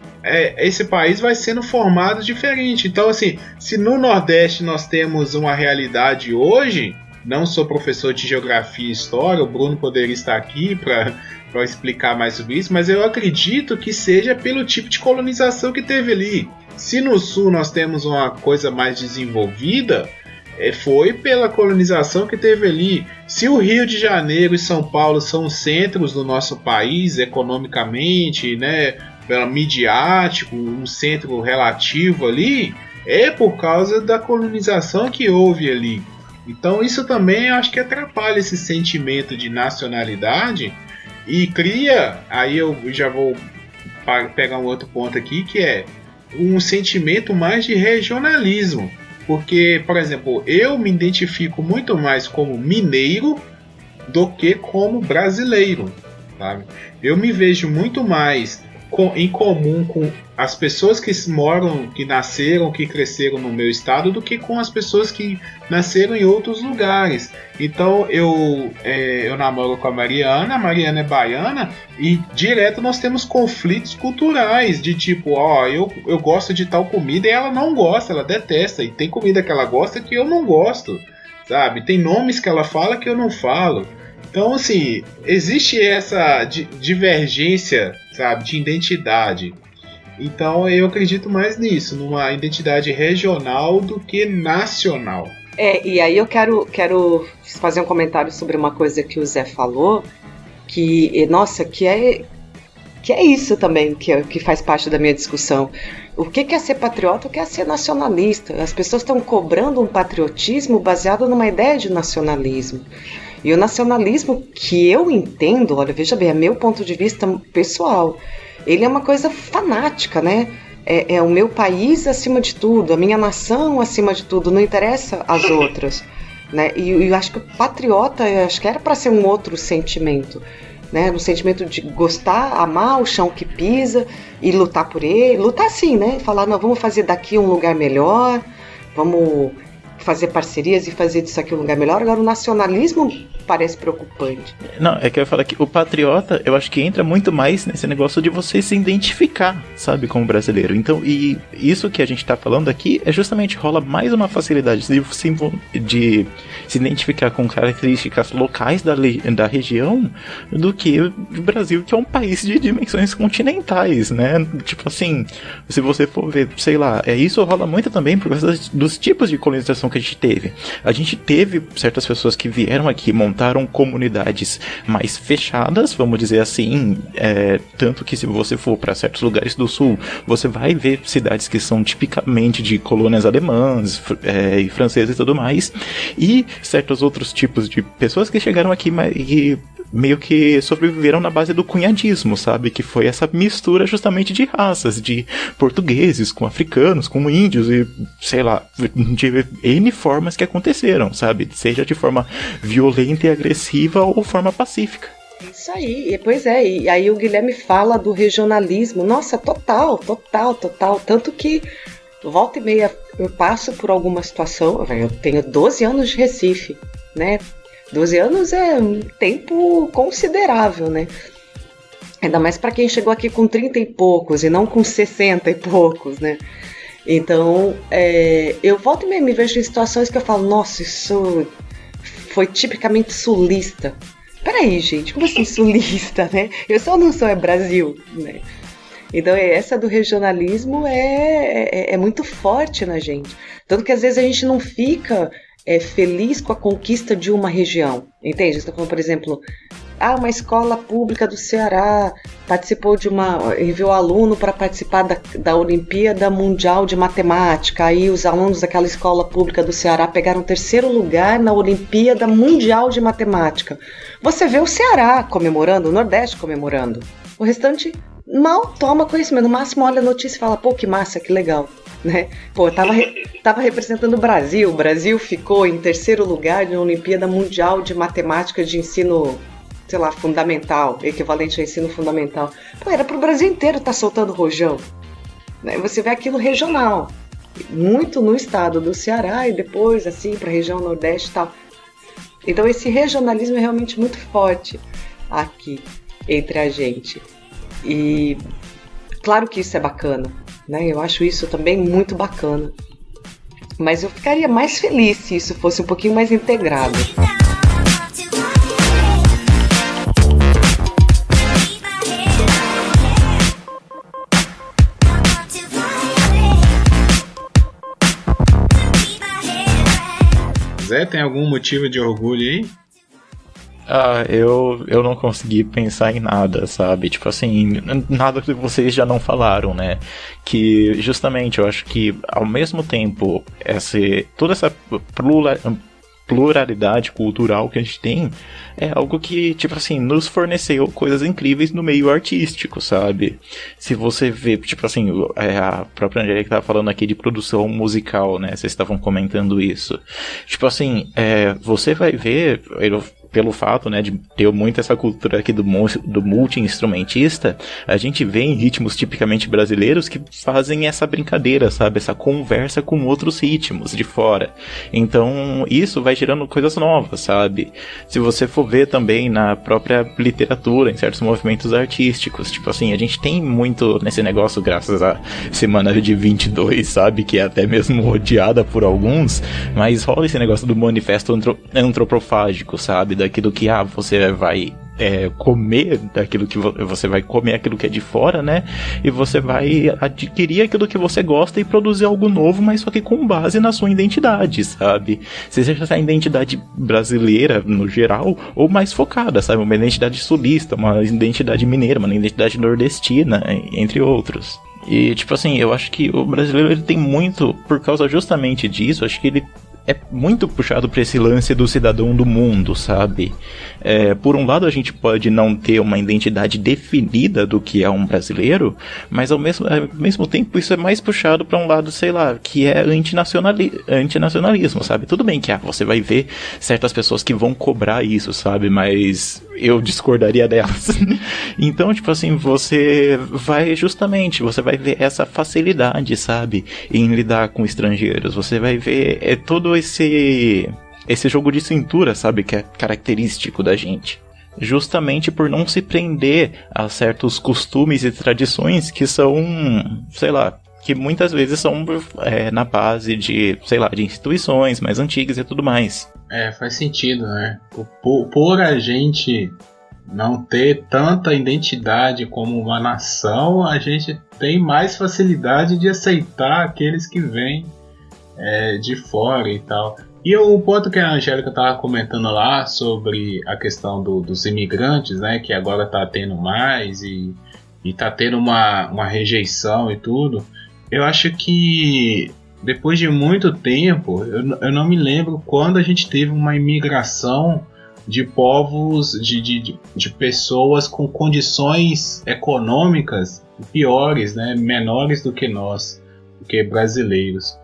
esse país vai sendo formado diferente. Então assim, se no Nordeste nós temos uma realidade hoje, não sou professor de geografia e história, o Bruno poderia estar aqui para explicar mais sobre isso, mas eu acredito que seja pelo tipo de colonização que teve ali. Se no Sul nós temos uma coisa mais desenvolvida, foi pela colonização que teve ali. Se o Rio de Janeiro e São Paulo são os centros do nosso país economicamente, né, midiático, um centro relativo ali, é por causa da colonização que houve ali. Então isso também acho que atrapalha esse sentimento de nacionalidade e cria, aí eu já vou pegar um outro ponto aqui, que é um sentimento mais de regionalismo. Porque, por exemplo, eu me identifico muito mais como mineiro do que como brasileiro, sabe? Eu me vejo muito mais em comum com as pessoas que moram, que nasceram, que cresceram no meu estado, do que com as pessoas que nasceram em outros lugares. Então eu namoro com a Mariana é baiana, e direto nós temos conflitos culturais, de tipo, eu gosto de tal comida e ela não gosta, ela detesta, e tem comida que ela gosta que eu não gosto, sabe? Tem nomes que ela fala que eu não falo. Então, assim, existe essa divergência, sabe, de identidade. Então, eu acredito mais nisso, numa identidade regional do que nacional. E aí eu quero fazer um comentário sobre uma coisa que o Zé falou, que, nossa, que é isso também, que faz parte da minha discussão. O que é ser patriota, o que é ser nacionalista? As pessoas estão cobrando um patriotismo baseado numa ideia de nacionalismo. E o nacionalismo que eu entendo, olha, veja bem, é meu ponto de vista pessoal, ele é uma coisa fanática, né? É o meu país acima de tudo, a minha nação acima de tudo, não interessa as outras, né? E eu acho que o patriota, eu acho que era para ser um outro sentimento, né? Um sentimento de gostar, amar o chão que pisa e lutar por ele, lutar assim, né? Falar, não, vamos fazer daqui um lugar melhor, vamos fazer parcerias e fazer disso aqui um lugar melhor. Agora o nacionalismo parece preocupante. Não, é que eu ia falar que o patriota, eu acho que entra muito mais nesse negócio de você se identificar, sabe, como brasileiro. Então, e isso que a gente tá falando aqui é justamente, rola mais uma facilidade de se identificar com características locais da região do que o Brasil, que é um país de dimensões continentais, né? Tipo assim, se você for ver, sei lá, isso rola muito também por causa dos tipos de colonização que a gente teve. A gente teve certas pessoas que vieram aqui, montaram comunidades mais fechadas, vamos dizer assim, tanto que se você for para certos lugares do sul, você vai ver cidades que são tipicamente de colônias alemãs e francesas e tudo mais, e certos outros tipos de pessoas que chegaram aqui e meio que sobreviveram na base do cunhadismo, sabe? Que foi essa mistura justamente de raças, de portugueses com africanos, com índios e, sei lá, de N formas que aconteceram, sabe? Seja de forma violenta e agressiva ou forma pacífica. Isso aí, pois é, e aí o Guilherme fala do regionalismo, nossa, total, tanto que volta e meia eu passo por alguma situação, eu tenho 12 anos de Recife, né? 12 anos é um tempo considerável, né? Ainda mais para quem chegou aqui com 30 e poucos e não com 60 e poucos, né? Então, eu volto e me vejo em situações que eu falo, nossa, isso foi tipicamente sulista, peraí, gente, como assim sulista, né? Eu só não sou, é Brasil, né? Então essa do regionalismo é muito forte na gente. Tanto que às vezes a gente não fica feliz com a conquista de uma região, entende? Você está falando, por exemplo, uma escola pública do Ceará participou enviou aluno para participar da Olimpíada Mundial de Matemática. Aí os alunos daquela escola pública do Ceará pegaram 3º lugar na Olimpíada Mundial de Matemática. Você vê o Ceará comemorando, o Nordeste comemorando. O restante mal toma conhecimento. No máximo olha a notícia e fala, pô, que massa, que legal. Né? Pô, tava representando o Brasil. O Brasil ficou em 3º lugar na Olimpíada Mundial de Matemática de ensino, sei lá, fundamental, equivalente ao ensino fundamental. Pô, era pro Brasil inteiro estar soltando rojão. Né? Você vê aquilo regional, muito no estado do Ceará e depois, assim, pra região Nordeste e tal. Então esse regionalismo é realmente muito forte aqui entre a gente. E claro que isso é bacana, né? Eu acho isso também muito bacana. Mas eu ficaria mais feliz se isso fosse um pouquinho mais integrado. Zé, tem algum motivo de orgulho aí? Eu não consegui pensar em nada, sabe? Tipo assim, nada que vocês já não falaram, né? Que justamente eu acho que ao mesmo tempo toda essa pluralidade cultural que a gente tem é algo que, tipo assim, nos forneceu coisas incríveis no meio artístico, sabe? Se você vê, tipo assim, a própria Angélica estava falando aqui de produção musical, né? Vocês estavam comentando isso. Tipo assim, você vai ver, pelo fato, né, de ter muito essa cultura aqui do multi-instrumentista, a gente vê em ritmos tipicamente brasileiros que fazem essa brincadeira, sabe? Essa conversa com outros ritmos de fora. Então, isso vai gerando coisas novas, sabe? Se você for ver também na própria literatura, em certos movimentos artísticos, tipo assim, a gente tem muito nesse negócio graças à Semana de 22, sabe? Que é até mesmo odiada por alguns, mas rola esse negócio do manifesto antropofágico, sabe? Daquilo que você vai comer, daquilo que você vai comer aquilo que é de fora, né? E você vai adquirir aquilo que você gosta e produzir algo novo, mas só que com base na sua identidade, sabe? Seja essa identidade brasileira no geral, ou mais focada, sabe? Uma identidade sulista, uma identidade mineira, uma identidade nordestina, entre outros. E, tipo assim, eu acho que o brasileiro ele tem muito, por causa justamente disso, acho que ele é muito puxado para esse lance do cidadão do mundo, sabe? Por um lado, a gente pode não ter uma identidade definida do que é um brasileiro, mas ao mesmo tempo isso é mais puxado para um lado, sei lá, que é antinacionalismo, sabe? Tudo bem que você vai ver certas pessoas que vão cobrar isso, sabe? Mas eu discordaria delas. Então, tipo assim, você vai ver essa facilidade, sabe? Em lidar com estrangeiros. Você vai ver todo esse jogo de cintura, sabe? Que é característico da gente. Justamente por não se prender a certos costumes e tradições que são, sei lá, que muitas vezes são na base de, sei lá, de instituições mais antigas e tudo mais. Faz sentido, né? Por a gente não ter tanta identidade como uma nação, a gente tem mais facilidade de aceitar aqueles que vêm de fora e tal. E o ponto que a Angélica estava comentando lá sobre a questão dos imigrantes, né, que agora está tendo mais e está tendo uma rejeição e tudo, eu acho que depois de muito tempo, eu não me lembro quando a gente teve uma imigração de povos, de pessoas com condições econômicas piores, né, menores do que nós, do que brasileiros.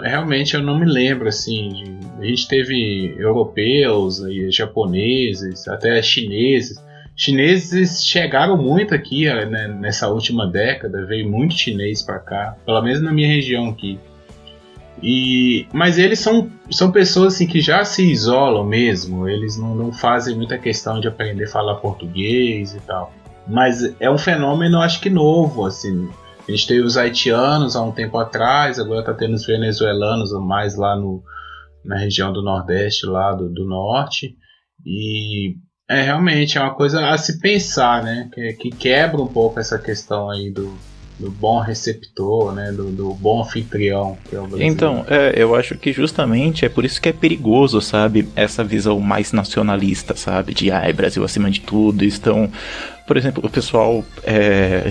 Realmente eu não me lembro, assim, a gente teve europeus, japoneses, até chineses. Chineses chegaram muito aqui, né, nessa última década, veio muito chinês para cá, pelo menos na minha região aqui. Mas eles são pessoas assim, que já se isolam mesmo, eles não fazem muita questão de aprender a falar português e tal. Mas é um fenômeno, acho que novo, assim. A gente teve os haitianos há um tempo atrás, agora está tendo os venezuelanos mais lá na região do Nordeste, lá do Norte. E Realmente é uma coisa a se pensar, né? Que quebra um pouco essa questão aí do bom receptor, né? Do bom anfitrião, que é o brasileiro. Então, eu acho que justamente é por isso que é perigoso, sabe? Essa visão mais nacionalista, sabe? De, Brasil acima de tudo, estão... Por exemplo, o pessoal,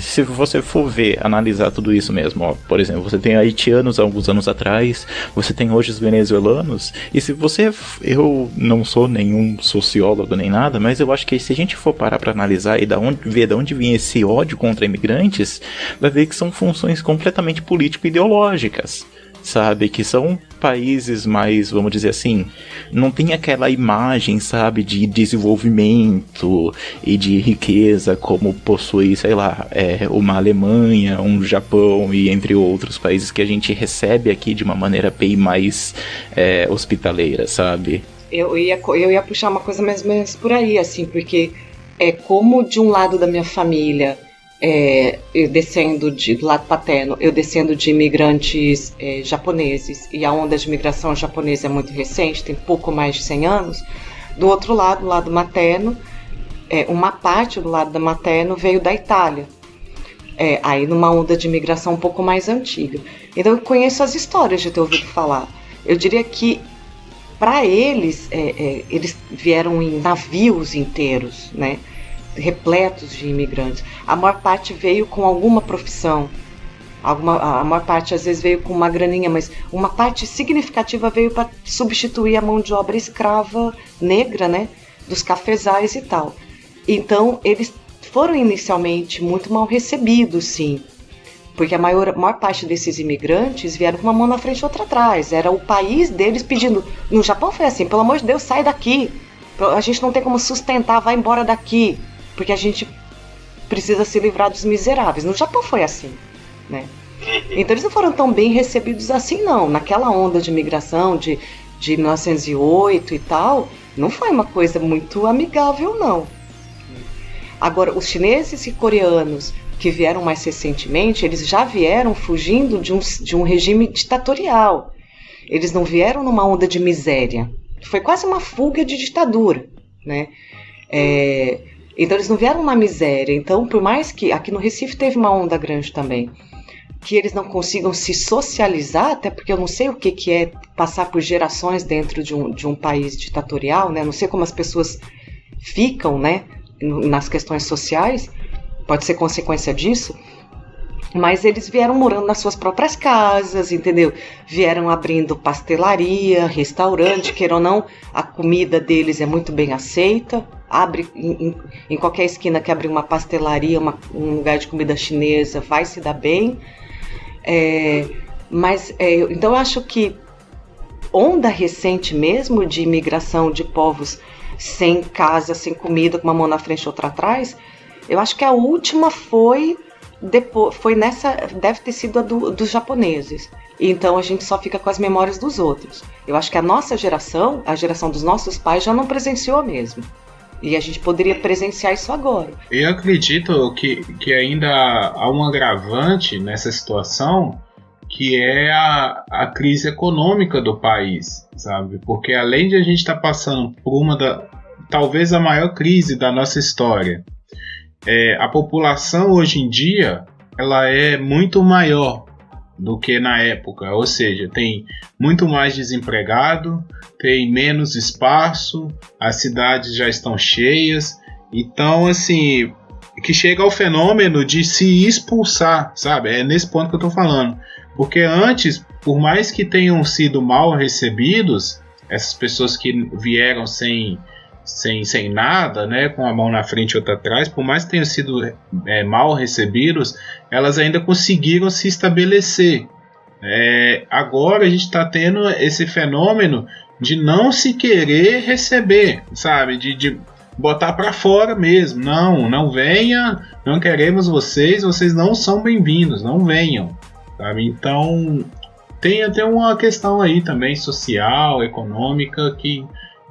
se você for ver, analisar tudo isso mesmo, ó, por exemplo, você tem haitianos há alguns anos atrás, você tem hoje os venezuelanos, e se você, eu não sou nenhum sociólogo nem nada, mas eu acho que se a gente for parar para analisar e ver de onde vinha esse ódio contra imigrantes, vai ver que são funções completamente político-ideológicas. Sabe, que são países mais, vamos dizer assim, não tem aquela imagem, sabe, de desenvolvimento e de riqueza como possui, sei lá, uma Alemanha, um Japão e entre outros países que a gente recebe aqui de uma maneira bem mais hospitaleira, sabe? Eu ia puxar uma coisa mais ou menos por aí, assim, porque como de um lado da minha família... eu descendo do lado paterno, eu descendo de imigrantes japoneses, e a onda de imigração japonesa é muito recente, tem pouco mais de 100 anos. Do outro lado, do lado materno, uma parte do lado da materno veio da Itália, aí numa onda de imigração um pouco mais antiga. Então eu conheço as histórias de ter ouvido falar. Eu diria que para eles, eles vieram em navios inteiros, né? Repletos de imigrantes. A maior parte veio com alguma profissão, a maior parte às vezes veio com uma graninha, mas uma parte significativa veio para substituir a mão de obra escrava negra, né, dos cafezais e tal. Então eles foram inicialmente muito mal recebidos, sim, porque a maior parte desses imigrantes vieram com uma mão na frente e outra atrás. Era o país deles pedindo. No Japão foi assim: pelo amor de Deus, sai daqui, a gente não tem como sustentar, vai embora daqui, porque a gente precisa se livrar dos miseráveis. No Japão foi assim, né? Então eles não foram tão bem recebidos assim, não. Naquela onda de imigração de 1908 e tal, não foi uma coisa muito amigável, não. Agora, os chineses e coreanos que vieram mais recentemente, eles já vieram fugindo de um regime ditatorial. Eles não vieram numa onda de miséria. Foi quase uma fuga de ditadura, né? Então eles não vieram na miséria. Então, por mais que aqui no Recife teve uma onda grande também, que eles não consigam se socializar, até porque eu não sei o que é passar por gerações dentro de um país ditatorial, né? Não sei como as pessoas ficam, né, nas questões sociais, pode ser consequência disso, mas eles vieram morando nas suas próprias casas, entendeu? Vieram abrindo pastelaria, restaurante, queira ou não, a comida deles é muito bem aceita. Abre em qualquer esquina que abrir uma pastelaria, um lugar de comida chinesa, vai se dar bem. Então eu acho que onda recente mesmo de imigração de povos sem casa, sem comida, com uma mão na frente e outra atrás, eu acho que a última deve ter sido a dos japoneses. Então a gente só fica com as memórias dos outros. Eu acho que a nossa geração, a geração dos nossos pais, já não presenciou mesmo. E a gente poderia presenciar isso agora. Eu acredito que ainda há um agravante nessa situação, que é a crise econômica do país, sabe? Porque além de a gente estar passando por talvez a maior crise da nossa história, a população hoje em dia ela é muito maior do que na época, ou seja, tem muito mais desempregado, tem menos espaço, as cidades já estão cheias, então assim, que chega ao fenômeno de se expulsar, sabe? É nesse ponto que eu tô falando, porque antes, por mais que tenham sido mal recebidos, essas pessoas que vieram sem nada, né, com a mão na frente e outra atrás, por mais que tenham sido mal recebidos, elas ainda conseguiram se estabelecer. Agora a gente está tendo esse fenômeno de não se querer receber, sabe, de botar para fora mesmo. Não venha, não queremos vocês não são bem-vindos, não venham, sabe? Então tem até uma questão aí também social, econômica, que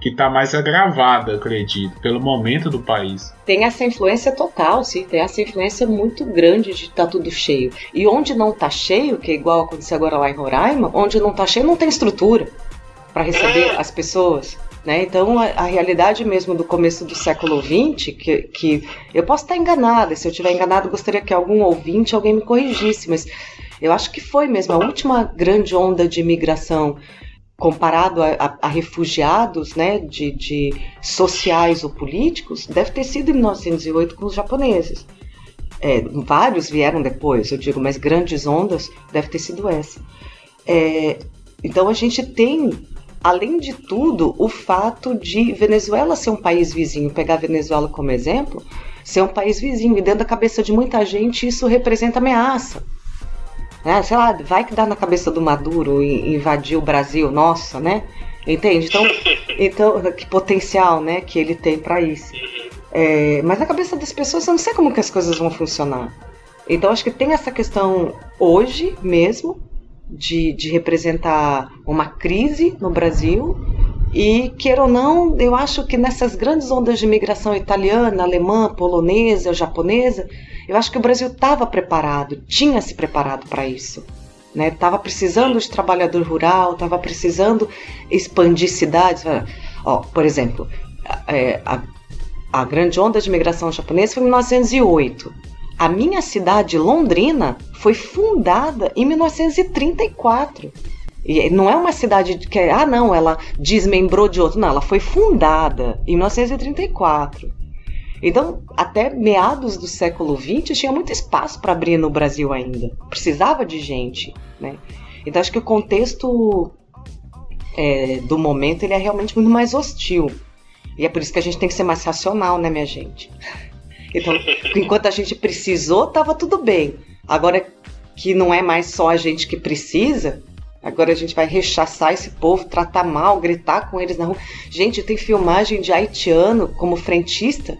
está mais agravada, acredito, pelo momento do país. Tem essa influência total, sim, tem essa influência muito grande de estar tudo cheio. E onde não está cheio, que é igual aconteceu agora lá em Roraima, onde não está cheio não tem estrutura para receber as pessoas. né? Então, a realidade mesmo do começo do século XX, que eu posso estar enganada, se eu estiver enganada, gostaria que algum ouvinte, alguém me corrigisse, mas eu acho que foi mesmo a última grande onda de imigração comparado a refugiados, né, de sociais ou políticos, deve ter sido em 1908 com os japoneses. Vários vieram depois, eu digo, mas grandes ondas deve ter sido essa. Então a gente tem, além de tudo, o fato de Venezuela ser um país vizinho, pegar a Venezuela como exemplo, ser um país vizinho, e dentro da cabeça de muita gente isso representa ameaça. Sei lá, vai que dá na cabeça do Maduro invadir o Brasil, nossa, né? Entende? Então que potencial, né, que ele tem para isso. Mas na cabeça das pessoas eu não sei como que as coisas vão funcionar. Então acho que tem essa questão hoje mesmo de representar uma crise no Brasil e, queira ou não, eu acho que nessas grandes ondas de imigração italiana, alemã, polonesa, japonesa, eu acho que o Brasil estava preparado, tinha se preparado para isso. Estava precisando de trabalhador rural, estava precisando expandir cidades. Por exemplo, a grande onda de imigração japonesa foi em 1908. A minha cidade, Londrina, foi fundada em 1934. E não é uma cidade que ela desmembrou de outro. Não, ela foi fundada em 1934. Então, até meados do século XX, tinha muito espaço para abrir no Brasil ainda. Precisava de gente, né? Então, acho que o contexto do momento ele é realmente muito mais hostil. E é por isso que a gente tem que ser mais racional, né, minha gente? Então, enquanto a gente precisou, estava tudo bem. Agora que não é mais só a gente que precisa, agora a gente vai rechaçar esse povo, tratar mal, gritar com eles na rua. Gente, tem filmagem de haitiano como frentista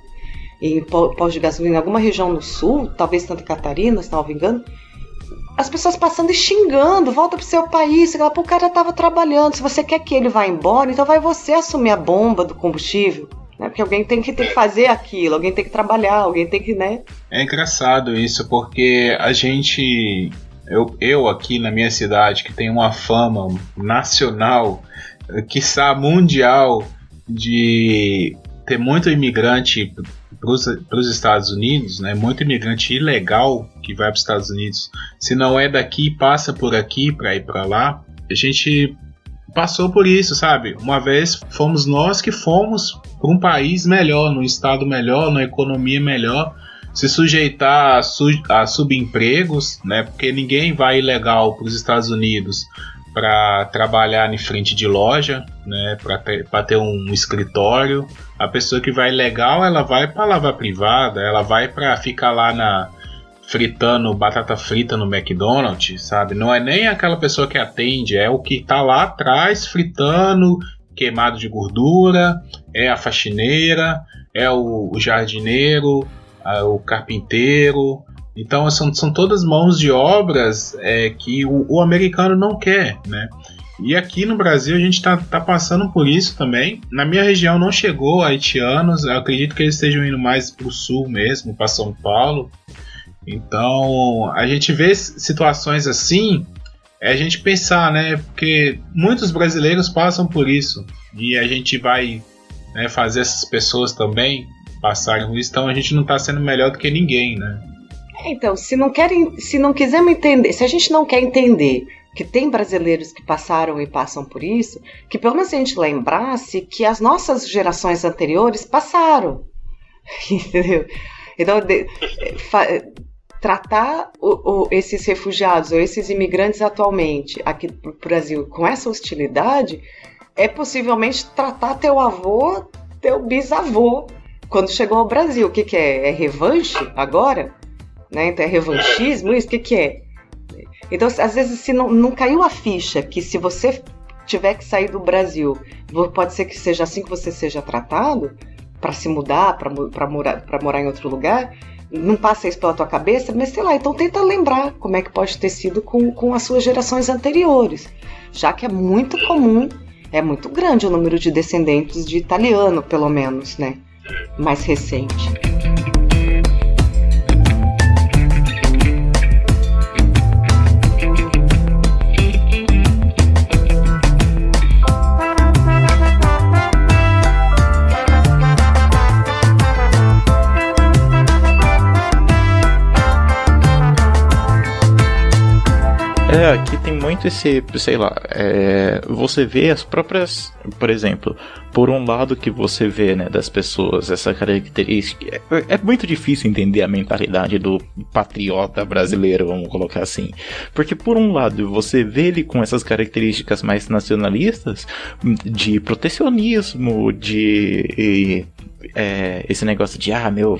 em pós de gasolina em alguma região no sul, talvez Santa Catarina, se não me engano. As pessoas passando e xingando, volta pro seu país. O cara estava trabalhando, se você quer que ele vá embora, então vai você assumir a bomba do combustível. Porque alguém tem que fazer aquilo, alguém tem que trabalhar, alguém tem que, né? É engraçado isso, porque a gente, eu aqui na minha cidade, que tem uma fama nacional, quiçá mundial, de ter muito imigrante para os Estados Unidos, né? Muito imigrante ilegal que vai para os Estados Unidos. Se não é daqui, passa por aqui para ir para lá. A gente passou por isso, sabe? Uma vez fomos nós que fomos para um país melhor, num estado melhor, numa economia melhor, se sujeitar a subempregos, né? Porque ninguém vai ilegal para os Estados Unidos para trabalhar em frente de loja, né? Para ter um escritório. A pessoa que vai ilegal, ela vai para lavar privada, ela vai para ficar lá fritando batata frita no McDonald's, sabe? Não é nem aquela pessoa que atende, é o que tá lá atrás fritando, queimado de gordura, é a faxineira, é o jardineiro, o carpinteiro. Então são todas mãos de obras que o americano não quer, né? E aqui no Brasil a gente tá passando por isso também. Na minha região não chegou haitianos, eu acredito que eles estejam indo mais pro sul mesmo, para São Paulo. Então, a gente vê situações assim, a gente pensar, né? Porque muitos brasileiros passam por isso e a gente vai, né, fazer essas pessoas também passarem por isso. Então, a gente não está sendo melhor do que ninguém, né? Então, se não quisermos entender, se a gente não quer entender que tem brasileiros que passaram e passam por isso, que pelo menos a gente lembrasse que as nossas gerações anteriores passaram, entendeu? Então, tratar esses refugiados ou esses imigrantes atualmente aqui no Brasil com essa hostilidade é possivelmente tratar teu avô, teu bisavô, quando chegou ao Brasil. O que é? É revanche agora? Né? Então é revanchismo isso? O que é? Então, às vezes, se não caiu a ficha que se você tiver que sair do Brasil, pode ser que seja assim que você seja tratado, para se mudar, para morar em outro lugar, não passa isso pela tua cabeça, mas sei lá, então tenta lembrar como é que pode ter sido com as suas gerações anteriores, já que é muito comum, é muito grande o número de descendentes de italiano, pelo menos, né? Mais recente. Aqui tem muito esse, sei lá, você vê as próprias, por exemplo, por um lado que você vê, né, das pessoas, essa característica, é muito difícil entender a mentalidade do patriota brasileiro, vamos colocar assim, porque por um lado você vê ele com essas características mais nacionalistas, de protecionismo, de esse negócio de, meu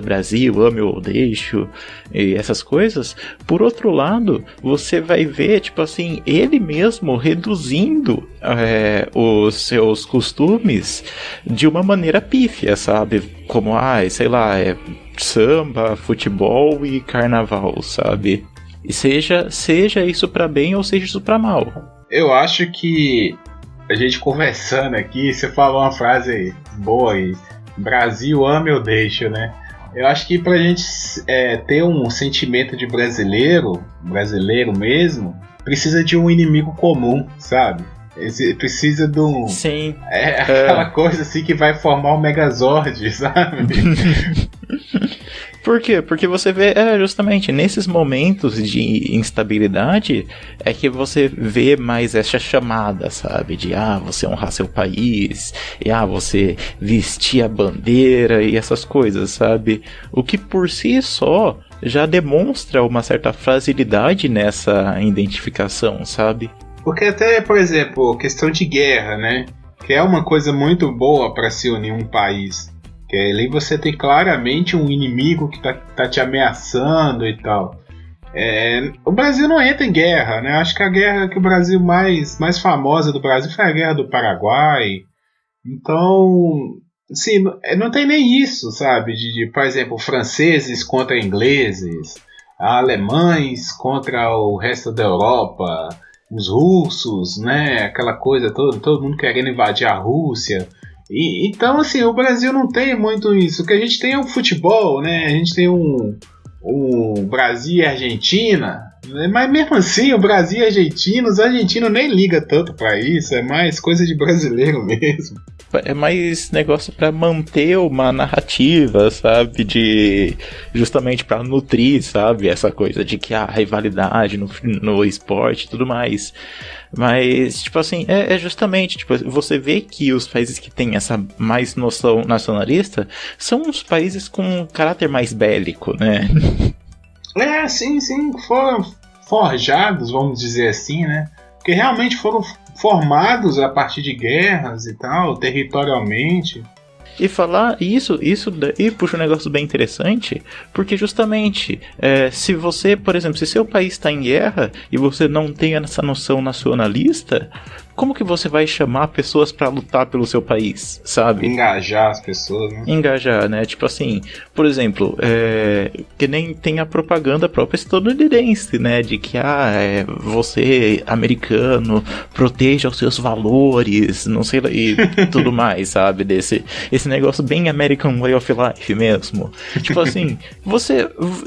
Brasil, ame ou deixo, e essas coisas. Por outro lado, você vai ver, tipo assim, ele mesmo reduzindo os seus costumes de uma maneira pífia, sabe? Como, sei lá, samba, futebol e carnaval, sabe? E seja isso pra bem ou seja isso pra mal. Eu acho que a gente conversando aqui, você falou uma frase boa aí, Brasil ame ou deixa, né? Eu acho que pra gente ter um sentimento de brasileiro mesmo, precisa de um inimigo comum, sabe? Precisa de um... Sim. Aquela coisa assim que vai formar o Megazord, sabe? Por quê? Porque você vê, justamente nesses momentos de instabilidade é que você vê mais essa chamada, sabe? De, você honrar seu país, e você vestir a bandeira e essas coisas, sabe? O que por si só já demonstra uma certa fragilidade nessa identificação, sabe? Porque até, por exemplo, questão de guerra, né? Que é uma coisa muito boa para se unir um país. Que ali você tem claramente um inimigo que tá te ameaçando e tal. O Brasil não entra em guerra, né? Acho que a guerra que o Brasil mais famosa do Brasil foi a Guerra do Paraguai. Então, assim, não tem nem isso, sabe? De por exemplo, franceses contra ingleses, alemães contra o resto da Europa, os russos, né? Aquela coisa, todo mundo querendo invadir a Rússia. Então, assim, o Brasil não tem muito isso. O que a gente tem é o futebol, né? A gente tem um Brasil e Argentina. Mas mesmo assim, o Brasil e os argentinos nem ligam tanto pra isso. É mais coisa de brasileiro mesmo. É mais negócio pra manter uma narrativa, sabe? Justamente pra nutrir, sabe? Essa coisa de que a rivalidade no esporte e tudo mais. Mas, tipo assim, justamente, tipo, você vê que os países que têm essa mais noção nacionalista são os países com um caráter mais bélico, né? Sim, foram forjados, vamos dizer assim, né? Porque realmente foram formados a partir de guerras e tal, territorialmente. E falar isso daí puxa um negócio bem interessante, porque justamente, se você, por exemplo, se seu país está em guerra e você não tem essa noção nacionalista, como que você vai chamar pessoas pra lutar pelo seu país, sabe? Engajar as pessoas, né? Engajar, né? Tipo assim, por exemplo, que nem tem a propaganda própria estadunidense, né? De que, você, americano, proteja os seus valores, não sei lá, e tudo mais, sabe? Esse negócio bem American Way of Life mesmo. Tipo assim,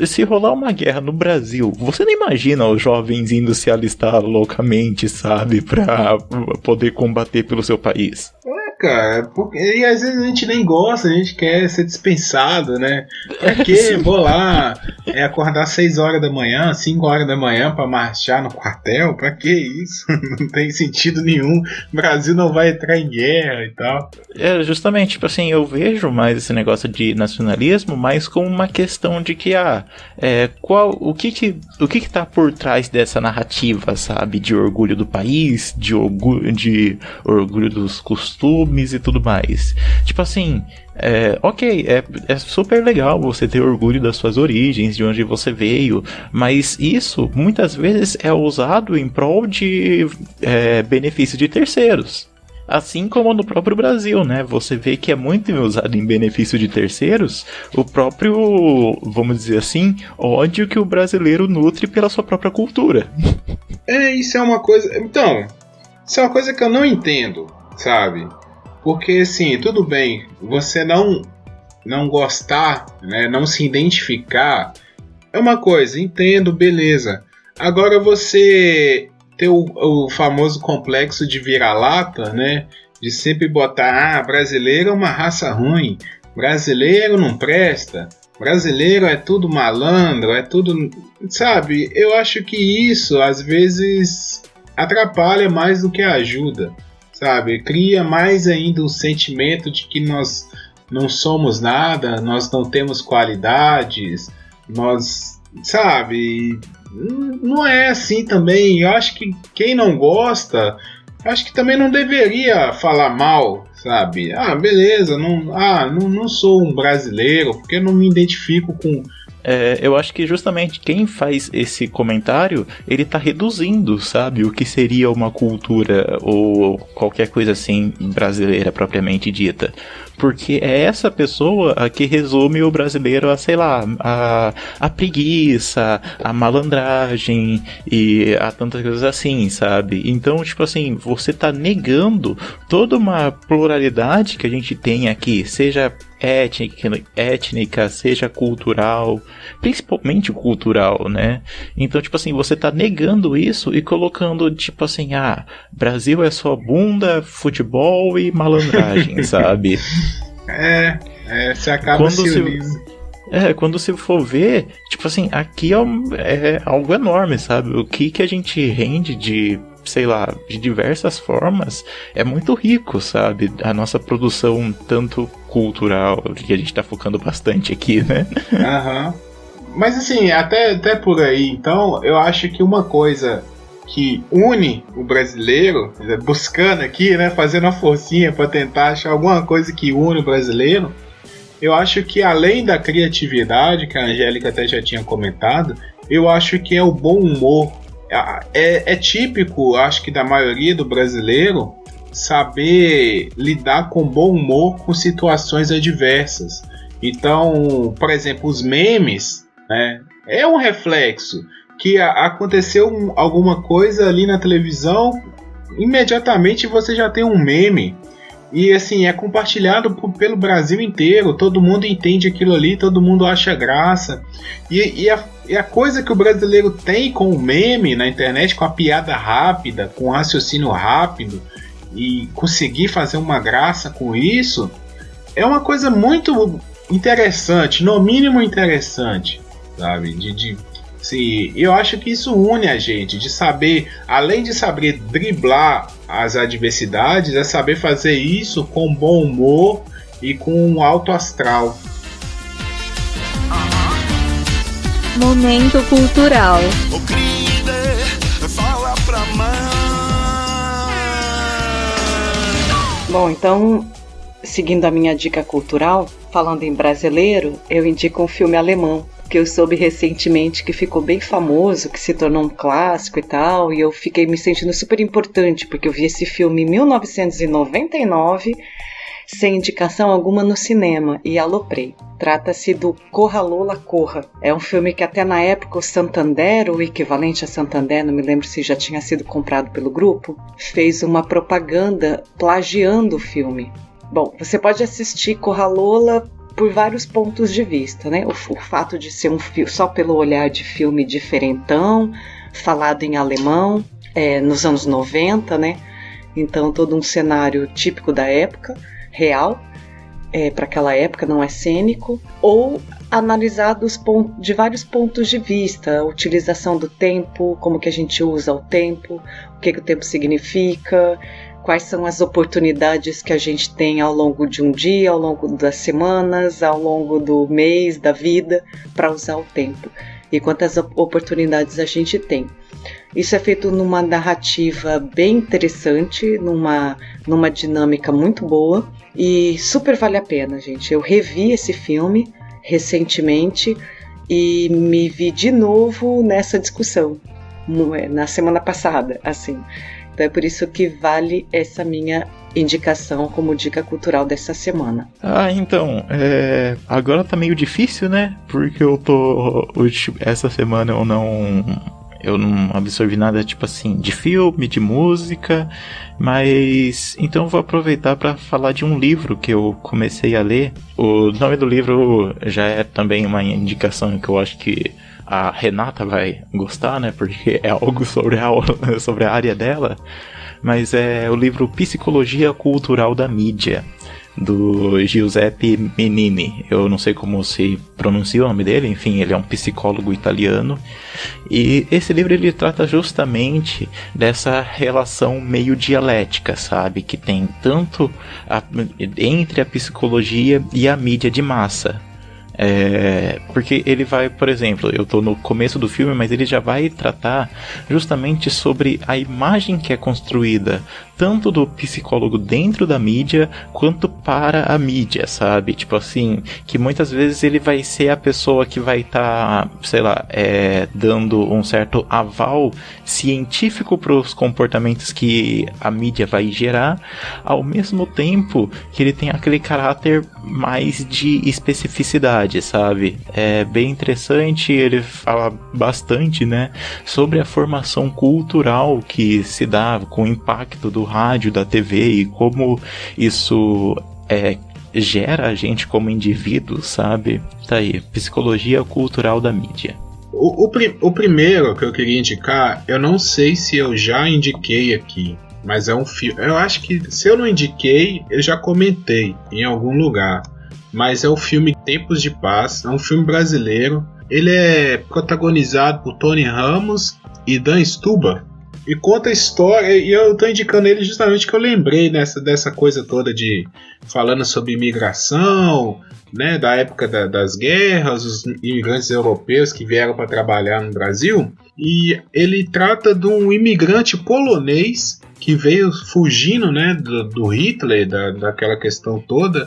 se rolar uma guerra no Brasil, você não imagina os jovens indo se alistar loucamente, sabe? Pra poder combater pelo seu país. Cara, e às vezes a gente nem gosta, a gente quer ser dispensado, né? Pra que vou lá acordar 6 horas da manhã, 5 horas da manhã pra marchar no quartel? Pra que isso? Não tem sentido nenhum. O Brasil não vai entrar em guerra e tal. Justamente, tipo assim, eu vejo mais esse negócio de nacionalismo mais como uma questão de que, o que tá por trás dessa narrativa, sabe? De orgulho do país, de orgulho dos costumes e tudo mais. Tipo assim, é super legal você ter orgulho das suas origens, de onde você veio, mas isso muitas vezes é usado em prol de benefício de terceiros. Assim como no próprio Brasil, né? Você vê que é muito usado em benefício de terceiros o próprio, vamos dizer assim, ódio que o brasileiro nutre pela sua própria cultura. Isso é uma coisa... Então, isso é uma coisa que eu não entendo, sabe? Porque, assim, tudo bem, você não gostar, né, não se identificar, é uma coisa, entendo, beleza. Agora você ter o famoso complexo de vira-lata, né, de sempre botar, brasileiro é uma raça ruim, brasileiro não presta, brasileiro é tudo malandro, é tudo... Sabe, eu acho que isso às vezes atrapalha mais do que ajuda, sabe? Cria mais ainda um sentimento de que nós não somos nada, nós não temos qualidades, nós, sabe, não é assim também. Eu acho que quem não gosta, acho que também não deveria falar mal, sabe? Ah, beleza, não sou um brasileiro, porque eu não me identifico com... Eu acho que justamente quem faz esse comentário, ele tá reduzindo, sabe, o que seria uma cultura ou qualquer coisa assim brasileira propriamente dita. Porque é essa pessoa a que resume o brasileiro a, sei lá, a preguiça, a malandragem e a tantas coisas assim, sabe? Então, tipo assim, você tá negando toda uma pluralidade que a gente tem aqui, seja étnica, seja cultural, principalmente cultural, né? Então, tipo assim, você tá negando isso e colocando, tipo assim, Brasil é só bunda, futebol e malandragem, sabe? Você acaba se unindo. Quando você for ver, tipo assim, aqui é algo enorme, sabe? O que a gente rende de, sei lá, de diversas formas, é muito rico, sabe? A nossa produção, tanto cultural, que a gente tá focando bastante aqui, né? Aham. Mas assim, até por aí, então, eu acho que uma coisa que une o brasileiro, buscando aqui, né, fazendo uma forcinha para tentar achar alguma coisa que une o brasileiro, eu acho que além da criatividade, que a Angélica até já tinha comentado, eu acho que é o bom humor. É típico, acho que da maioria do brasileiro, saber lidar com bom humor com situações adversas. Então, por exemplo, os memes, né, é um reflexo que aconteceu alguma coisa ali na televisão, imediatamente você já tem um meme. E assim, é compartilhado pelo Brasil inteiro, todo mundo entende aquilo ali, todo mundo acha graça. E a coisa que o brasileiro tem com o meme na internet, com a piada rápida, com o raciocínio rápido, e conseguir fazer uma graça com isso, é uma coisa muito interessante, no mínimo interessante, sabe? Sim, eu acho que isso une a gente, de saber, além de saber driblar as adversidades, é saber fazer isso com bom humor e com um alto astral. Momento cultural. Bom, então, seguindo a minha dica cultural, falando em brasileiro, eu indico um filme alemão que eu soube recentemente que ficou bem famoso, que se tornou um clássico e tal, e eu fiquei me sentindo super importante, porque eu vi esse filme em 1999, sem indicação alguma no cinema, e aloprei. Trata-se do Corra Lola Corra. É um filme que até na época o Santander, o equivalente a Santander, não me lembro se já tinha sido comprado pelo grupo, fez uma propaganda plagiando o filme. Bom, você pode assistir Corra Lola por vários pontos de vista, né? O fato de ser um filme só pelo olhar de filme diferentão, falado em alemão, nos anos 90, né? Então todo um cenário típico da época, real, para aquela época, não é cênico, ou analisar de vários pontos de vista, a utilização do tempo, como que a gente usa o tempo, o que o tempo significa, quais são as oportunidades que a gente tem ao longo de um dia, ao longo das semanas, ao longo do mês, da vida, para usar o tempo. E quantas oportunidades a gente tem. Isso é feito numa narrativa bem interessante, numa dinâmica muito boa e super vale a pena, gente. Eu revi esse filme recentemente e me vi de novo nessa discussão, na semana passada, assim. Então é por isso que vale essa minha indicação como dica cultural dessa semana. Então, agora tá meio difícil, né? Porque essa semana eu não absorvi nada, tipo assim, de filme, de música, mas então eu vou aproveitar para falar de um livro que eu comecei a ler. O nome do livro já é também uma indicação que eu acho que a Renata vai gostar, né? Porque é algo sobre a área dela. Mas é o livro Psicologia Cultural da Mídia. do Giuseppe Menini. Eu não sei como se pronuncia o nome dele, enfim, ele é um psicólogo italiano. E esse livro ele trata justamente dessa relação meio dialética, sabe? Que tem tanto entre a psicologia e a mídia de massa. Porque ele vai, por exemplo, eu tô no começo do filme, mas ele já vai tratar justamente sobre a imagem que é construída tanto do psicólogo dentro da mídia quanto para a mídia, sabe? Tipo assim, que muitas vezes ele vai ser a pessoa que vai estar, sei lá, dando um certo aval científico para os comportamentos que a mídia vai gerar, ao mesmo tempo que ele tem aquele caráter mais de especificidade, sabe? É bem interessante, ele fala bastante, né, sobre a formação cultural que se dá com o impacto do rádio, da TV e como isso gera a gente como indivíduo, sabe? Tá aí, psicologia cultural da mídia. O primeiro que eu queria indicar, eu não sei se eu já indiquei aqui, mas é um filme. Eu acho que se eu não indiquei, eu já comentei em algum lugar. Mas é o filme Tempos de Paz, é um filme brasileiro. Ele é protagonizado por Tony Ramos e Dan Stuba. E conta a história, e eu tô indicando ele justamente que eu lembrei dessa coisa toda de falando sobre imigração, né, da época das guerras, os imigrantes europeus que vieram para trabalhar no Brasil. E ele trata de um imigrante polonês que veio fugindo, né, do Hitler, daquela questão toda,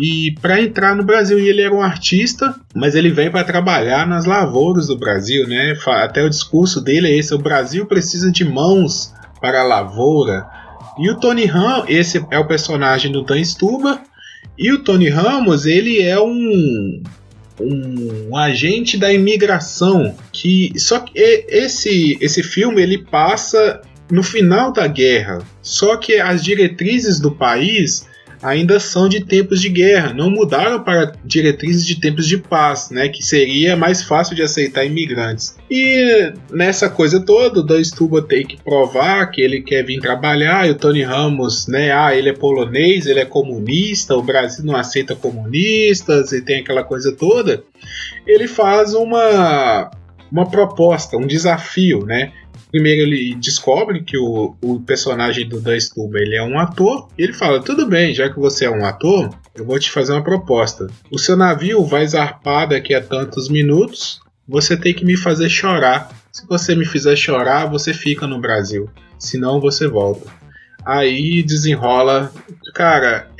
e para entrar no Brasil. E ele era um artista, mas ele veio para trabalhar nas lavouras do Brasil, né? Até o discurso dele é esse: o Brasil precisa de mãos para a lavoura. E o Tony Ramos, esse é o personagem do Dan Stuba, e o Tony Ramos, ele é um agente da imigração, só que esse filme ele passa no final da guerra, só que as diretrizes do país ainda são de tempos de guerra, não mudaram para diretrizes de tempos de paz, né, que seria mais fácil de aceitar imigrantes. E nessa coisa toda, o Dan Stuba tem que provar que ele quer vir trabalhar, e o Tony Ramos, né, ele é polonês, ele é comunista, o Brasil não aceita comunistas, e tem aquela coisa toda. Ele faz uma proposta, um desafio, né. Primeiro ele descobre que o personagem do Dan Stuba, ele é um ator, e ele fala: tudo bem, já que você é um ator, eu vou te fazer uma proposta. O seu navio vai zarpar daqui a tantos minutos, você tem que me fazer chorar. Se você me fizer chorar, você fica no Brasil, senão você volta. Aí desenrola, cara,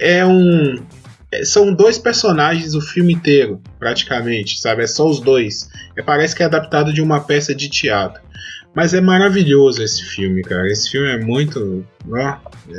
são dois personagens o filme inteiro, praticamente, sabe? É só os dois. Parece que é adaptado de uma peça de teatro. Mas é maravilhoso esse filme, cara. Esse filme é muito...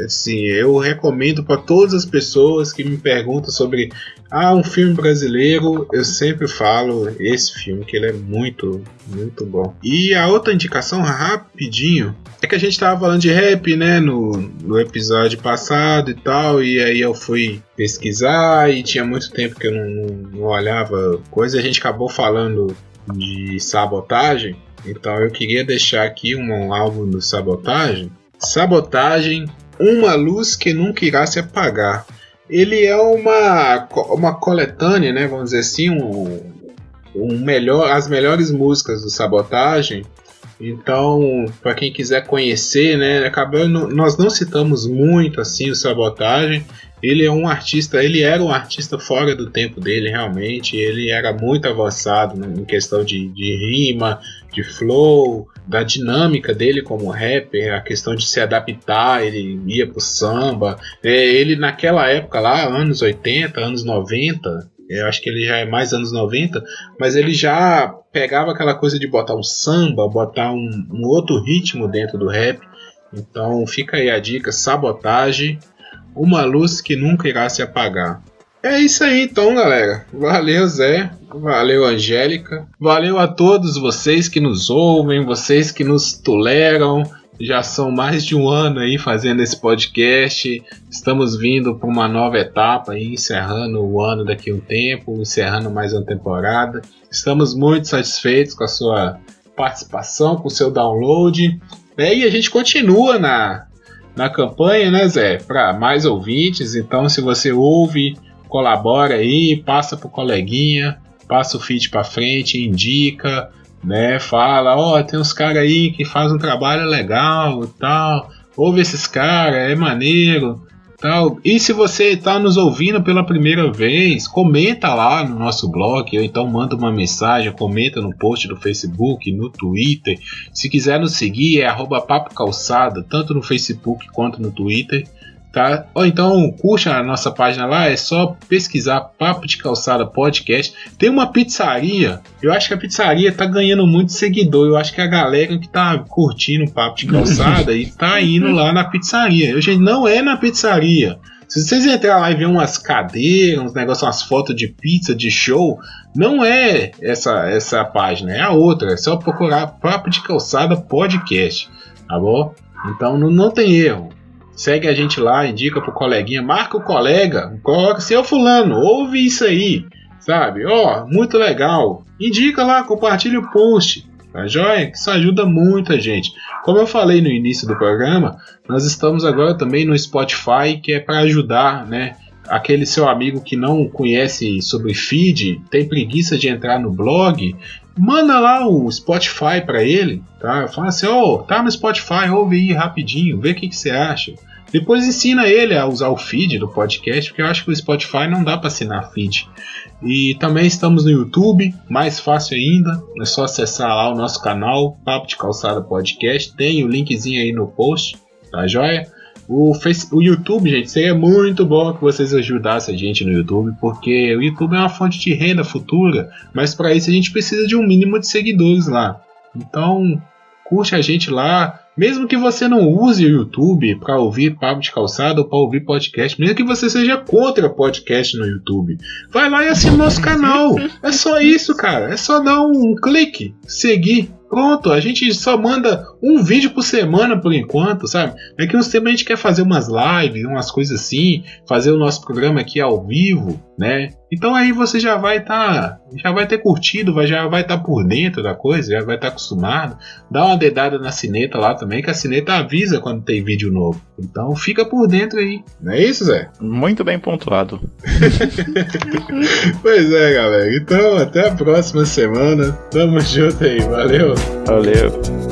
assim, eu recomendo para todas as pessoas que me perguntam sobre um filme brasileiro. Eu sempre falo esse filme, que ele é muito, muito bom. E a outra indicação, rapidinho, é que a gente tava falando de rap, né, no episódio passado e tal. E aí eu fui pesquisar e tinha muito tempo que eu não olhava coisa. A gente acabou falando de Sabotagem. Então eu queria deixar aqui um álbum do Sabotagem. Sabotagem, Uma Luz que Nunca Irá Se Apagar. Ele é uma coletânea, né, vamos dizer assim, as melhores músicas do Sabotagem. Então, para quem quiser conhecer, né, nós não citamos muito assim o Sabotagem. Ele era um artista fora do tempo dele, realmente. Ele era muito avançado, né, em questão de rima, de flow, da dinâmica dele como rapper, a questão de se adaptar. Ele ia pro samba. Ele naquela época lá, anos 80, anos 90, eu acho que ele já é mais anos 90, mas ele já pegava aquela coisa de botar um samba, botar um outro ritmo dentro do rap. Então fica aí a dica: Sabotagem, Uma Luz que Nunca Irá Se Apagar. É isso aí então, galera. Valeu, Zé. Valeu, Angélica. Valeu a todos vocês que nos ouvem, vocês que nos toleram. Já são mais de um ano aí fazendo esse podcast. Estamos vindo para uma nova etapa aí, encerrando o ano daqui a um tempo, encerrando mais uma temporada. Estamos muito satisfeitos com a sua participação, com o seu download. E a gente continua na campanha, né, Zé? Para mais ouvintes. Então, se você ouve, colabora aí, passa pro coleguinha, passa o feed para frente, indica, né? Fala, tem uns caras aí que fazem um trabalho legal e tal. Ouve esses caras, é maneiro. Tal. E se você está nos ouvindo pela primeira vez, comenta lá no nosso blog, ou então manda uma mensagem, comenta no post do Facebook, no Twitter. Se quiser nos seguir, é @papocalçada, tanto no Facebook quanto no Twitter. Tá? Ou então curte a nossa página lá, é só pesquisar Papo de Calçada Podcast. Tem uma pizzaria, eu acho que a pizzaria tá ganhando muito seguidor. Eu acho que a galera que tá curtindo o Papo de Calçada e tá indo lá na pizzaria. Gente, não é na pizzaria. Se vocês entrarem lá e ver umas cadeiras, uns negócios, umas fotos de pizza, de show, não é essa página, é a outra. É só procurar Papo de Calçada Podcast, tá bom? Então não tem erro. Segue a gente lá, indica pro coleguinha, marca o colega, coloca seu fulano, ouve isso aí, sabe? Muito legal. Indica lá, compartilha o post, tá joia? Isso ajuda muito a gente. Como eu falei no início do programa, nós estamos agora também no Spotify, que é para ajudar, né? Aquele seu amigo que não conhece sobre feed, tem preguiça de entrar no blog, manda lá o Spotify para ele, tá? Fala assim, tá no Spotify, ouve aí rapidinho, vê o que você acha. Depois ensina ele a usar o feed do podcast, porque eu acho que o Spotify não dá para assinar feed. E também estamos no YouTube, mais fácil ainda, é só acessar lá o nosso canal, Papo de Calçada Podcast, tem o linkzinho aí no post, tá joia? O YouTube, gente, seria muito bom que vocês ajudassem a gente no YouTube, porque o YouTube é uma fonte de renda futura, mas para isso a gente precisa de um mínimo de seguidores lá. Então, curte a gente lá, mesmo que você não use o YouTube para ouvir Papo de Calçada ou para ouvir podcast, mesmo que você seja contra podcast no YouTube, vai lá e assina o nosso canal. É só isso, cara. É só dar um clique, seguir. Pronto, a gente só manda um vídeo por semana por enquanto, sabe? Daqui uns tempos a gente quer fazer umas lives, umas coisas assim, fazer o nosso programa aqui ao vivo, né? Então aí você já vai ter curtido, já vai estar por dentro da coisa, já vai estar acostumado. Dá uma dedada na sineta lá também, que a sineta avisa quando tem vídeo novo. Então fica por dentro aí. Não é isso, Zé? Muito bem pontuado. Pois é, galera. Então até a próxima semana. Tamo junto aí. Valeu. Valeu.